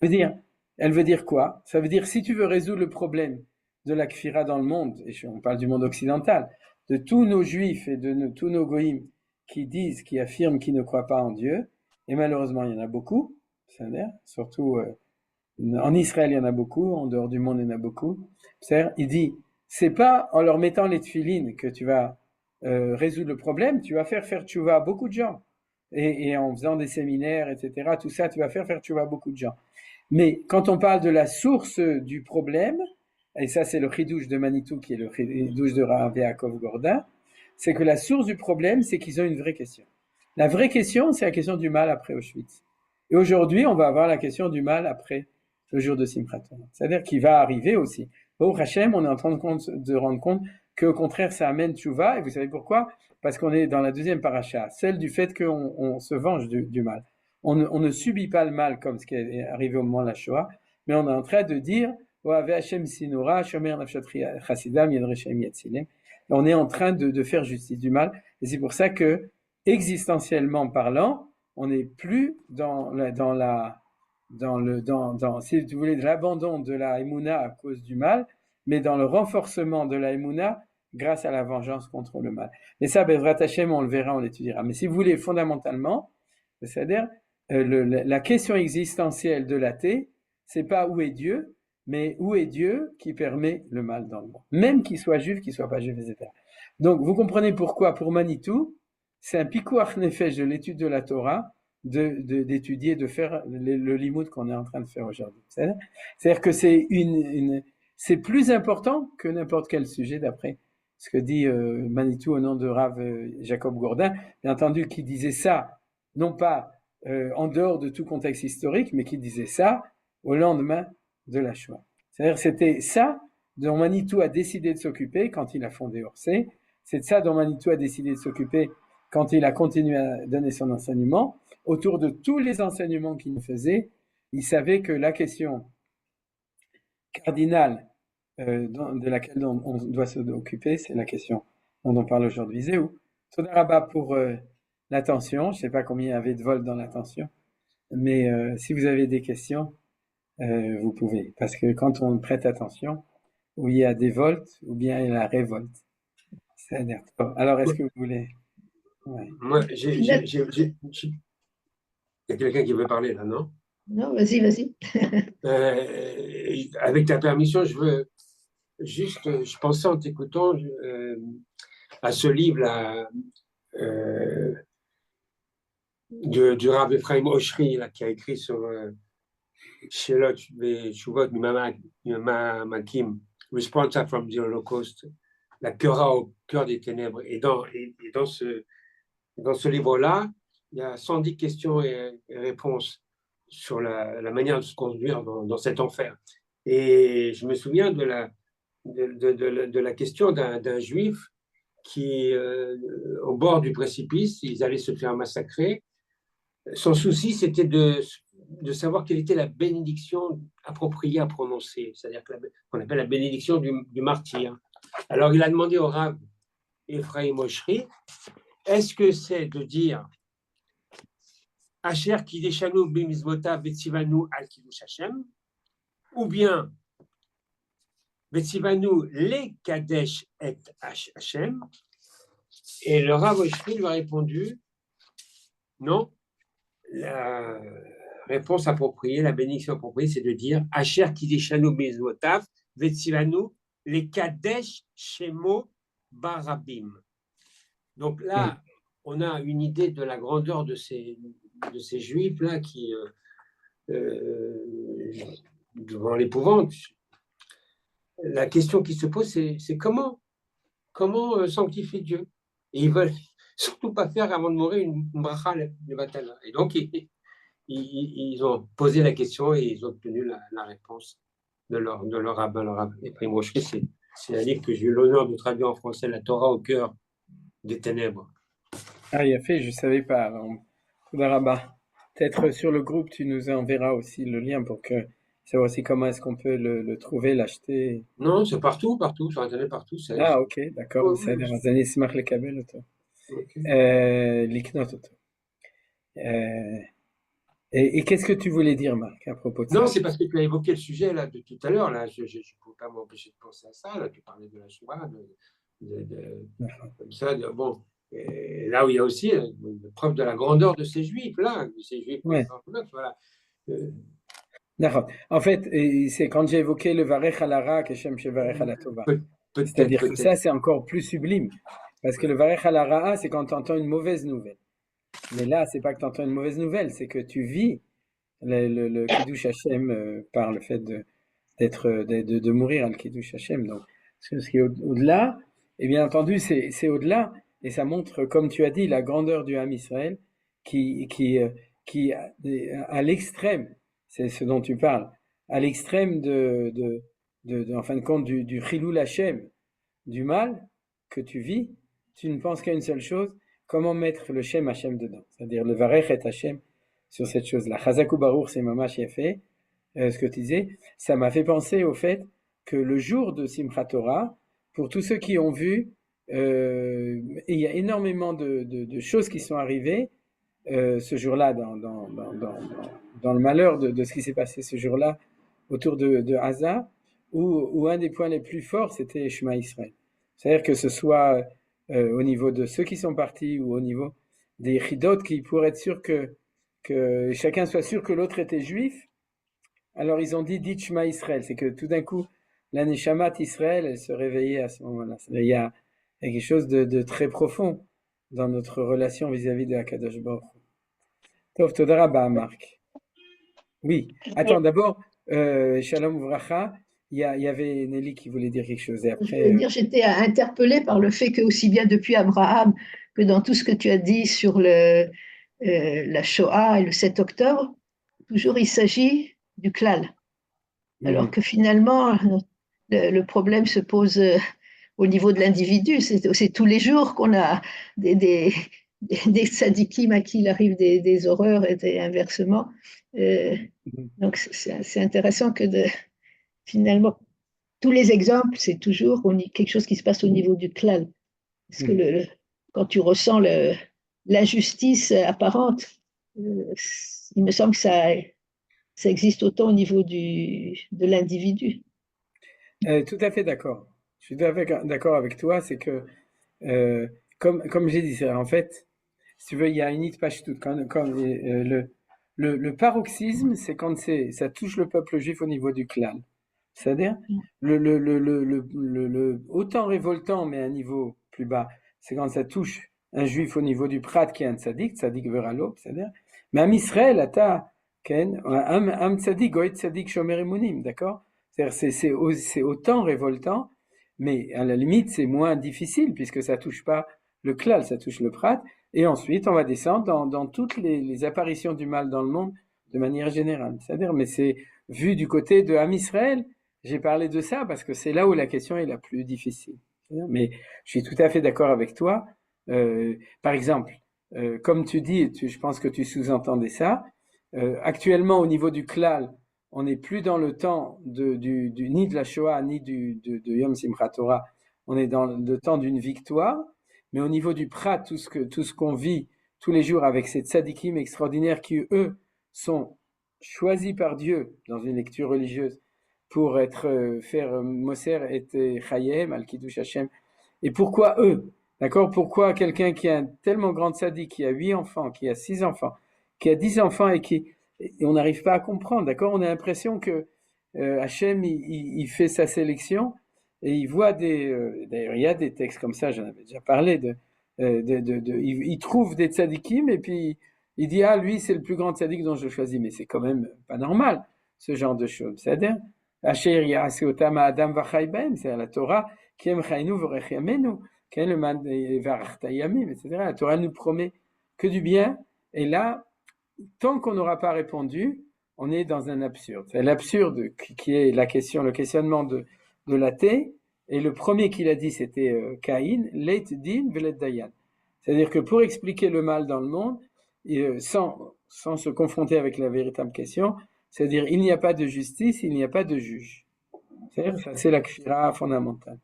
Elle veut dire quoi? Ça veut dire, si tu veux résoudre le problème de la kfira dans le monde, et on parle du monde occidental, de tous nos juifs et de tous nos goïms qui affirment qu'ils ne croient pas en Dieu, et malheureusement il y en a beaucoup, c'est-à-dire, surtout en Israël il y en a beaucoup, en dehors du monde il y en a beaucoup, c'est-à-dire, il dit, c'est pas en leur mettant les tefilines que tu vas résoudre le problème, tu vas faire tchouva à beaucoup de gens, et en faisant des séminaires, etc., tout ça, tu vas faire tchouva à beaucoup de gens. Mais quand on parle de la source du problème, et ça c'est le chidouche de Manitou qui est le chidouche de Rav Yaakov Gordin, c'est que la source du problème, c'est qu'ils ont une vraie question. La vraie question, c'est la question du mal après Auschwitz. Et aujourd'hui, on va avoir la question du mal après le jour de Simchat Torah. C'est-à-dire qu'il va arriver aussi. Au Hachem, on est en train de rendre compte qu'au contraire, ça amène tchouva, et vous savez pourquoi? Parce qu'on est dans la deuxième paracha, celle du fait qu'on se venge du mal. On ne subit pas le mal comme ce qui est arrivé au moment de la Shoah, mais on est en train de dire on est en train de faire justice du mal, et c'est pour ça que, existentiellement parlant, on n'est plus dans si vous voulez, de l'abandon de la Emouna à cause du mal, mais dans le renforcement de la Emouna grâce à la vengeance contre le mal. Et ça, Bezrat Hashem, on le verra, on l'étudiera. Mais si vous voulez, fondamentalement, c'est-à-dire, la question existentielle de l'athée, c'est pas où est Dieu, mais où est Dieu qui permet le mal dans le monde, même qu'il soit juif, qu'il soit pas juif, etc. Donc, vous comprenez pourquoi, pour Manitou, c'est un pikuach nefesh de l'étude de la Torah, d'étudier, de faire le limoud qu'on est en train de faire aujourd'hui. C'est-à-dire que c'est plus important que n'importe quel sujet d'après ce que dit Manitou au nom de Rav Jacob Gourdin, bien entendu, qui disait ça, non pas en dehors de tout contexte historique, mais qui disait ça au lendemain de la Shoah. C'est-à-dire c'était ça dont Manitou a décidé de s'occuper quand il a fondé Orsay, c'est de ça dont Manitou a décidé de s'occuper quand il a continué à donner son enseignement. Autour de tous les enseignements qu'il nous faisait, il savait que la question cardinale de laquelle on doit s'occuper, c'est la question dont on parle aujourd'hui. Zéou. Toda Rabba pour l'attention. Je ne sais pas combien il y avait de vols dans l'attention, mais si vous avez des questions, vous pouvez. Parce que quand on prête attention, où il y a des volts, ou bien il y a la révolte. C'est-à-dire. Alors, est-ce que vous voulez... Ouais. Moi, il y a quelqu'un qui veut parler là, non? Non, vas-y. Avec ta permission, je veux juste, je pensais en t'écoutant à ce livre-là du Rav Ephraim Oshri là, qui a écrit sur Shelot Shuvot Mamakim, Response from the Holocaust, la Kera au cœur des ténèbres. Et dans ce livre-là, il y a 110 questions et réponses sur la manière de se conduire dans cet enfer. Et je me souviens de la question d'un juif qui, au bord du précipice, ils allaient se faire massacrer. Son souci, c'était de savoir quelle était la bénédiction appropriée à prononcer, c'est-à-dire qu'on appelle la bénédiction du martyr. Alors, il a demandé au Rav Ephraim Oshri, est-ce que c'est de dire Asher Kideshanu Bimizvota Betzivanu al Kiddush Hashem, ou bien Betzivanu le Kadesh et Hashem? Et le Rav Oshri lui a répondu non. La réponse appropriée, la bénédiction appropriée, c'est de dire Asher Kideshanu Bimizvotav Betzivanu le Kadesh Shemo Barabim. Donc là, on a une idée de la grandeur de ces juifs-là qui, devant l'épouvante, la question qui se pose, c'est comment sanctifier Dieu? Et ils veulent surtout pas faire avant de mourir une bracha de Batala. Et donc, ils ont posé la question et ils ont obtenu la réponse de leur rabbin, leur rabbin. Et Ephraim Oshri, c'est un livre que j'ai eu l'honneur de traduire en français, La Torah au cœur des ténèbres. Ah, il a fait, je ne savais pas. Rabba. Peut-être sur le groupe, tu nous enverras aussi le lien pour que savoir aussi comment est-ce qu'on peut le trouver, l'acheter. Non, c'est partout, sur Internet, partout. Ah, ok, d'accord. Oh, C'est אז אני אשמח לקבל אותו. לקנות אותו. Et qu'est-ce que tu voulais dire, Marc, à propos de ça? Non, c'est parce que tu as évoqué le sujet là, de tout à l'heure. Là, je ne pouvais pas m'empêcher de penser à ça. Là, tu parlais de la Shoah, comme ça. Bon, et là où il y a aussi une preuve de la grandeur de ces Juifs-là, de ces Juifs orthodoxes, voilà. D'accord. En fait, c'est quand j'ai évoqué le Varech Alara, Keshem Shevarech Alatova. C'est-à-dire que ça, c'est encore plus sublime. Parce que le Varech Alara, c'est quand tu entends une mauvaise nouvelle. Mais là, c'est pas que tu entends une mauvaise nouvelle, c'est que tu vis le Kiddush Hashem par le fait de mourir à le Kiddush Hashem. Donc, ce qui est au-delà, et bien entendu, c'est au-delà, et ça montre, comme tu as dit, la grandeur du Ham Israël, qui à l'extrême, c'est ce dont tu parles, à l'extrême en fin de compte, du Chilul Hashem, du mal que tu vis, tu ne penses qu'à une seule chose, comment mettre le Shem Hashem dedans, c'est-à-dire le Varech et Hashem sur cette chose-là. Chazaku Baruch, c'est Mamash Yafé, ce que tu disais, ça m'a fait penser au fait que le jour de Simchat Torah, pour tous ceux qui ont vu, il y a énormément de choses qui sont arrivées ce jour-là, dans le malheur de ce qui s'est passé ce jour-là autour de Haza, où un des points les plus forts, c'était Shema Israël. C'est-à-dire que ce soit au niveau de ceux qui sont partis ou au niveau des Chidot qui pourraient être sûrs que chacun soit sûr que l'autre était juif, alors ils ont dit Shema Israël. C'est que tout d'un coup, la Neshamat Israël, elle se réveillait à ce moment-là. Il y a quelque chose de très profond dans notre relation vis-à-vis de Akadosh Baruch Hu. Tov, toda rabba, Marc. Oui. Attends, d'abord, Shalom Uvracha, il y avait Nelly qui voulait dire quelque chose. Et Je après, voulais dire, j'étais interpellée par le fait que, aussi bien depuis Abraham que dans tout ce que tu as dit sur la Shoah et le 7 octobre, toujours il s'agit du klal. Alors que finalement, le problème se pose au niveau de l'individu. C'est tous les jours qu'on a des tzadikim à qui il arrive des horreurs et inversement. Donc c'est intéressant que finalement, tous les exemples, c'est toujours quelque chose qui se passe au niveau du klal. Parce que quand tu ressens l'injustice apparente, il me semble que ça existe autant au niveau de l'individu. tout à fait d'accord. Je suis tout à fait d'accord avec toi. C'est que, comme j'ai dit, en fait, si tu veux, il y a une hitpashtout. Le paroxysme, c'est quand ça touche le peuple juif au niveau du clan. C'est-à-dire, autant révoltant, mais à un niveau plus bas, c'est quand ça touche un juif au niveau du prat qui est un tzaddik veralo, c'est-à-dire, mais un Israël, un tzaddik, goy tzaddik shomer emunim, d'accord? C'est autant révoltant, mais à la limite, c'est moins difficile, puisque ça touche pas le klal, ça touche le prat, et ensuite, on va descendre dans toutes les apparitions du mal dans le monde, de manière générale. C'est-à-dire, mais c'est vu du côté de Am Israël, j'ai parlé de ça parce que c'est là où la question est la plus difficile. Mais je suis tout à fait d'accord avec toi. Par exemple, comme tu dis, je pense que tu sous-entendais ça, actuellement au niveau du klal, on n'est plus dans le temps ni de la Shoah, ni de Yom Simchat Torah, on est dans le temps d'une victoire, mais au niveau du prat, tout ce qu'on vit tous les jours avec ces tzadikim extraordinaires qui, eux, sont choisis par Dieu dans une lecture religieuse pour faire Moser et Chayem, Al-Kiddush Hashem. Et pourquoi eux? D'accord? Pourquoi quelqu'un qui a un tellement grand tzaddik, qui a 8 enfants, qui a 6 enfants, qui a 10 enfants et on n'arrive pas à comprendre, d'accord? On a l'impression que Hashem, il fait sa sélection et il voit d'ailleurs, il y a des textes comme ça, j'en avais déjà parlé, il trouve des tzadikim et puis il dit, ah, lui, c'est le plus grand tzaddik dont je choisis, mais c'est quand même pas normal, ce genre de choses. C'est-à-dire, Asher Ya'aseh otam ha'adam v'chai b'hem, c'est la Torah, ki em chaynu v'orech yamenu, ki en le man v'arach ta'yamim, etc. La Torah nous promet que du bien, et là, tant qu'on n'aura pas répondu, on est dans un absurde. C'est l'absurde qui est le questionnement de l'athée, et le premier qu'il a dit, c'était Caïn, leit din velet dayan. C'est-à-dire que pour expliquer le mal dans le monde, sans se confronter avec la véritable question, c'est-à-dire il n'y a pas de justice, il n'y a pas de juge. C'est-à-dire ça, c'est la kfira fondamentale.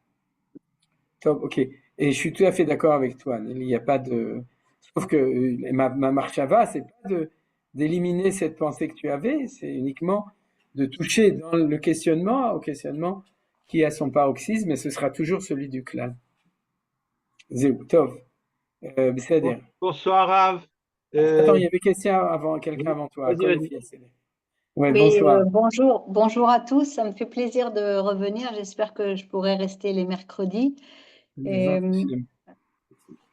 Top, ok. Et je suis tout à fait d'accord avec toi. Il n'y a pas de... Sauf que ma marchava, c'est pas d'éliminer cette pensée que tu avais, c'est uniquement de toucher dans le questionnement au questionnement qui a son paroxysme, et ce sera toujours celui du clan. Zéou, Tov. Bonsoir, Rav. Attends, il y avait quelqu'un avant toi. Ouais, oui, bonjour. Bonjour à tous. Ça me fait plaisir de revenir. J'espère que je pourrai rester les mercredis.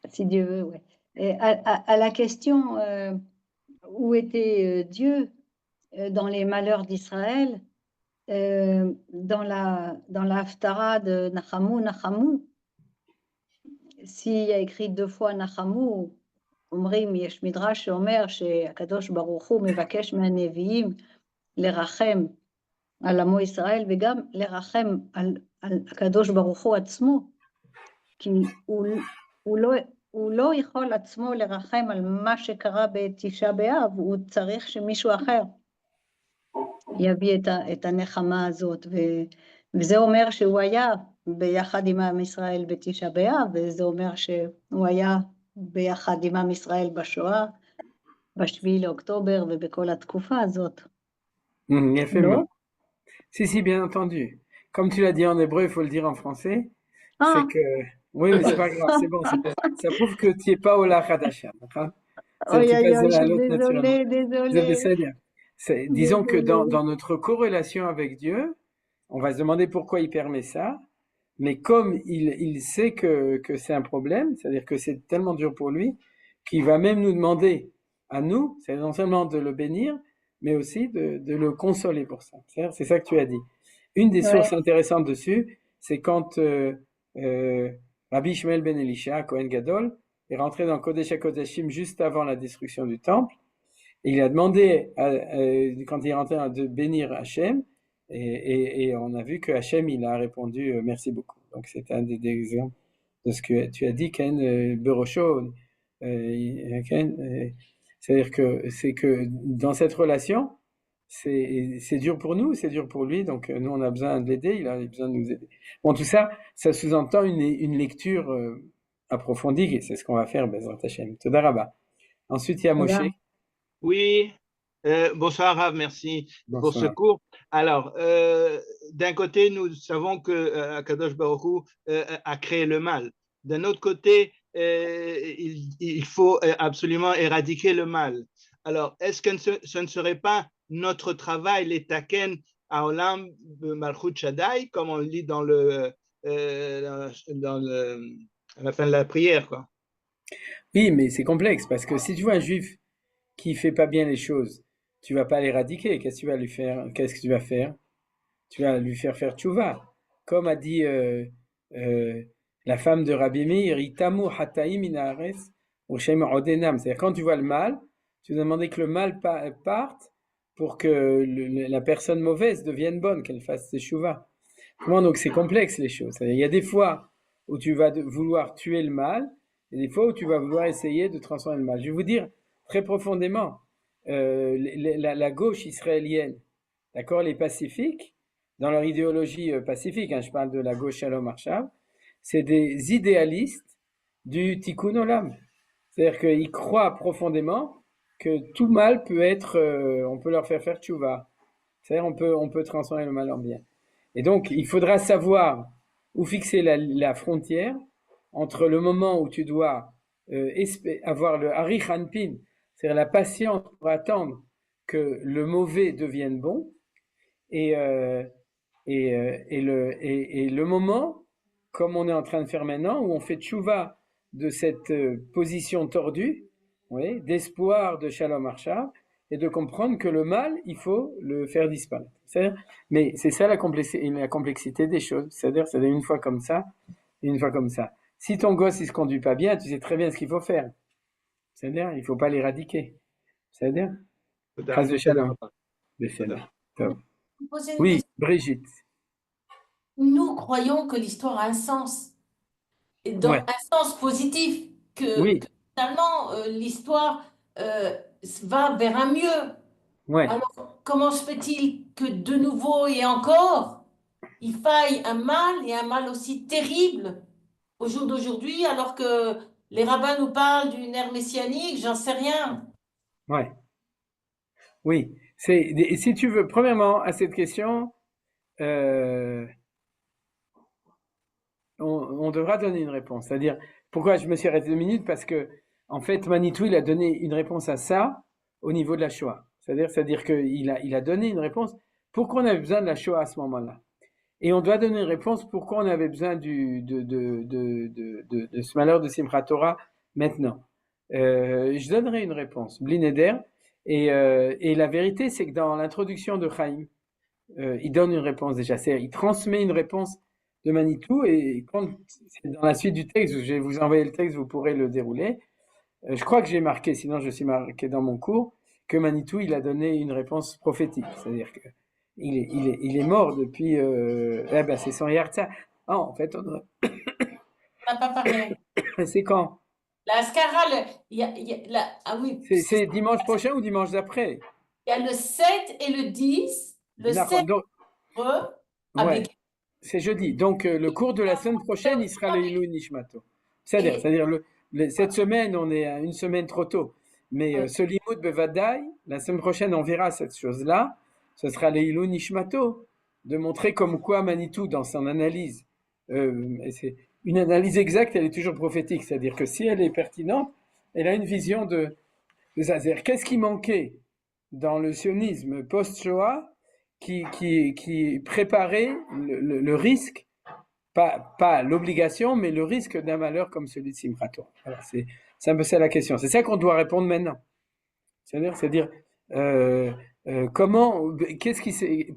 Si Dieu veut, ouais. Et à la question où était Dieu dans les malheurs d'Israël, dans la Haftara de Nachamu, s'il y a écrit 2 fois Nachamu, אומרים, יש מדרש שאומר שהקדוש ברוך הוא מבקש מהנביאים לרחם על עמו ישראל וגם לרחם על הקדוש ברוך הוא עצמו, כי הוא לא יכול עצמו לרחם על מה שקרה בתשעה באב, הוא צריך שמישהו אחר יביא את הנחמה הזאת, וזה אומר שהוא היה ביחד עם עם ישראל בתשעה באב, וזה אומר שהוא היה ביחד עם עם ישראל בשואה, בשביעי לאוקטובר ובכל התקופה הזאת. Non? Si, bien entendu. Comme tu l'as dit en hébreu, il faut le dire en français. C'est que... Oui, mais c'est pas grave, c'est bon. Ça prouve que tu n'es pas au la Hadasha. Désolé. Disons que dans notre corrélation avec Dieu, on va se demander pourquoi il permet ça. Mais comme il sait que c'est un problème, c'est-à-dire que c'est tellement dur pour lui, qu'il va même nous demander à nous, c'est non seulement de le bénir, mais aussi de le consoler pour ça. C'est ça que tu as dit. Une des sources intéressantes dessus, c'est quand Rabbi Ishmael ben Elisha, Kohen Gadol, est rentré dans Kodesh HaKodashim juste avant la destruction du temple. Et il a demandé, quand il est rentré, de bénir Hachem. Et on a vu que Hachem, il a répondu merci beaucoup. Donc c'est un des exemples de ce que tu as dit, Ken Berosho. C'est-à-dire que dans cette relation, c'est dur pour nous, c'est dur pour lui, donc nous on a besoin de l'aider, il a besoin de nous aider. Bon, tout ça, ça sous-entend une lecture approfondie, et c'est ce qu'on va faire, Bezrat Hashem. Toda Rabba. Ensuite, il y a Moshe. Oui, bonsoir Rav, merci pour ce cours. Alors, d'un côté, nous savons que Akadosh Baruch Hu a créé le mal. D'un autre côté, il faut absolument éradiquer le mal. Alors, est-ce que ce ne serait pas notre travail, les taken à Olam Malchut Shaddai, comme on le lit à la fin de la prière, quoi? Oui, mais c'est complexe, parce que si tu vois un juif qui fait pas bien les choses, tu vas pas l'éradiquer. Qu'est-ce que tu vas lui faire? Qu'est-ce que tu vas faire? Tu vas lui faire tchouva. Comme a dit la femme de Rabbi Meir, Itamu hataim inares ushem odenam. C'est-à-dire quand tu vois le mal, tu dois demander que le mal parte pour que la personne mauvaise devienne bonne, qu'elle fasse ses tchouva. Donc c'est complexe les choses. Il y a des fois où tu vas vouloir tuer le mal, et des fois où tu vas vouloir essayer de transformer le mal. Je vais vous dire très profondément, la gauche israélienne, d'accord, les pacifiques, dans leur idéologie pacifique, je parle de la gauche Shalom Arshav, c'est des idéalistes du Tikkun Olam. C'est-à-dire qu'ils croient profondément que tout mal peut être, on peut leur faire tchouva. C'est-à-dire on peut transformer le mal en bien. Et donc, il faudra savoir où fixer la frontière entre le moment où tu dois avoir le Harich Hanpin, c'est-à-dire la patience pour attendre que le mauvais devienne bon, et le moment, comme on est en train de faire maintenant, où on fait tchouva de cette position tordue, oui, d'espoir de Shalom Arshav, et de comprendre que le mal, il faut le faire disparaître. Mais c'est ça la complexité des choses. C'est-à-dire une fois comme ça, une fois comme ça. Si ton gosse il se conduit pas bien, tu sais très bien ce qu'il faut faire. C'est-à-dire, il faut pas l'éradiquer. C'est-à-dire, Chas de Shalom. Oui, Brigitte. Nous croyons que l'histoire a un sens, et dans un sens positif, que finalement l'histoire va vers un mieux. Alors, comment se fait-il que de nouveau et encore, il faille un mal, et un mal aussi terrible au jour d'aujourd'hui, alors que les rabbins nous parlent d'une ère messianique, j'en sais rien. Oui, si tu veux, premièrement, à cette question, on devra donner une réponse. C'est-à-dire, pourquoi je me suis arrêté 2 minutes? Parce que, en fait, Manitou, il a donné une réponse à ça au niveau de la Shoah. C'est-à-dire qu'il a donné une réponse pourquoi on avait besoin de la Shoah à ce moment-là. Et on doit donner une réponse pourquoi on avait besoin de ce malheur de Simchat Torah maintenant. Je donnerai une réponse, Bli Neder, et la vérité, c'est que dans l'introduction de Chaim, il donne une réponse déjà. Il transmet une réponse de Manitou, et quand c'est dans la suite du texte, je vais vous envoyer le texte, vous pourrez le dérouler. Je crois que j'ai marqué, sinon je suis marqué dans mon cours, que Manitou, il a donné une réponse prophétique. C'est-à-dire que il est mort depuis... c'est son Yartza. Ah, en fait, on n'a pas parlé. C'est quand? La Ascara, ah oui. C'est dimanche prochain ou dimanche d'après? Il y a le 7 et le 10. Le 7, avec... c'est jeudi. Donc, le cours de la semaine prochaine, il sera le Ilou Nishmato. C'est-à-dire cette semaine, on est à une semaine trop tôt. Mais ce Limoud Bevadai, la semaine prochaine, on verra cette chose-là. Ce sera le Ilou Nishmato, de montrer comme quoi Manitou, dans son analyse, c'est une analyse exacte, elle est toujours prophétique. C'est-à-dire que si elle est pertinente, elle a une vision de ça. C'est-à-dire, qu'est-ce qui manquait dans le sionisme post-Shoah qui préparait le risque, pas l'obligation, mais le risque d'un malheur comme celui de Simchat Torah. Voilà, c'est un peu ça la question. C'est ça qu'on doit répondre maintenant. C'est-à-dire comment,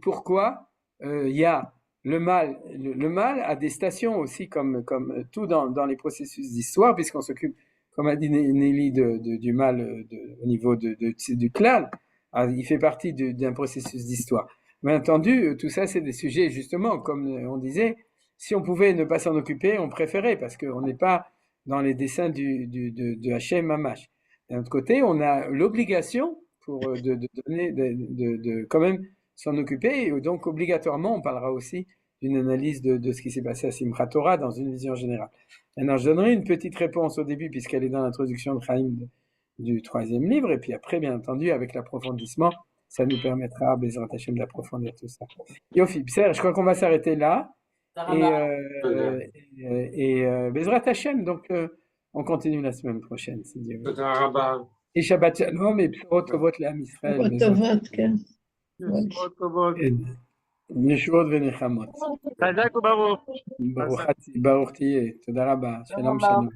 pourquoi il y a le mal a des stations aussi comme tout dans les processus d'histoire, puisqu'on s'occupe, comme a dit Nelly, du mal au niveau du klal. Il fait partie d'un processus d'histoire. Bien entendu, tout ça, c'est des sujets, justement, comme on disait, si on pouvait ne pas s'en occuper, on préférait, parce qu'on n'est pas dans les desseins de Hachem Mamash. D'un autre côté, on a l'obligation de quand même s'en occuper, et donc obligatoirement, on parlera aussi d'une analyse de ce qui s'est passé à Simchat Torah dans une vision générale. Maintenant, je donnerai une petite réponse au début, puisqu'elle est dans l'introduction de Chaim du 3e livre, et puis après, bien entendu, avec l'approfondissement, ça nous permettra, Bezrat Hashem, d'approfondir tout ça. Yofi, je crois qu'on va s'arrêter là. Et Bezrat Hashem, donc on continue la semaine prochaine, si Dieu veut. Et Shabbat Shalom, et B'shorot Tovot l'Am Israël. Yeshuot v'nechamot. Chazak u'baruch. Baruch תהיה. תודה רבה. שלום שלום.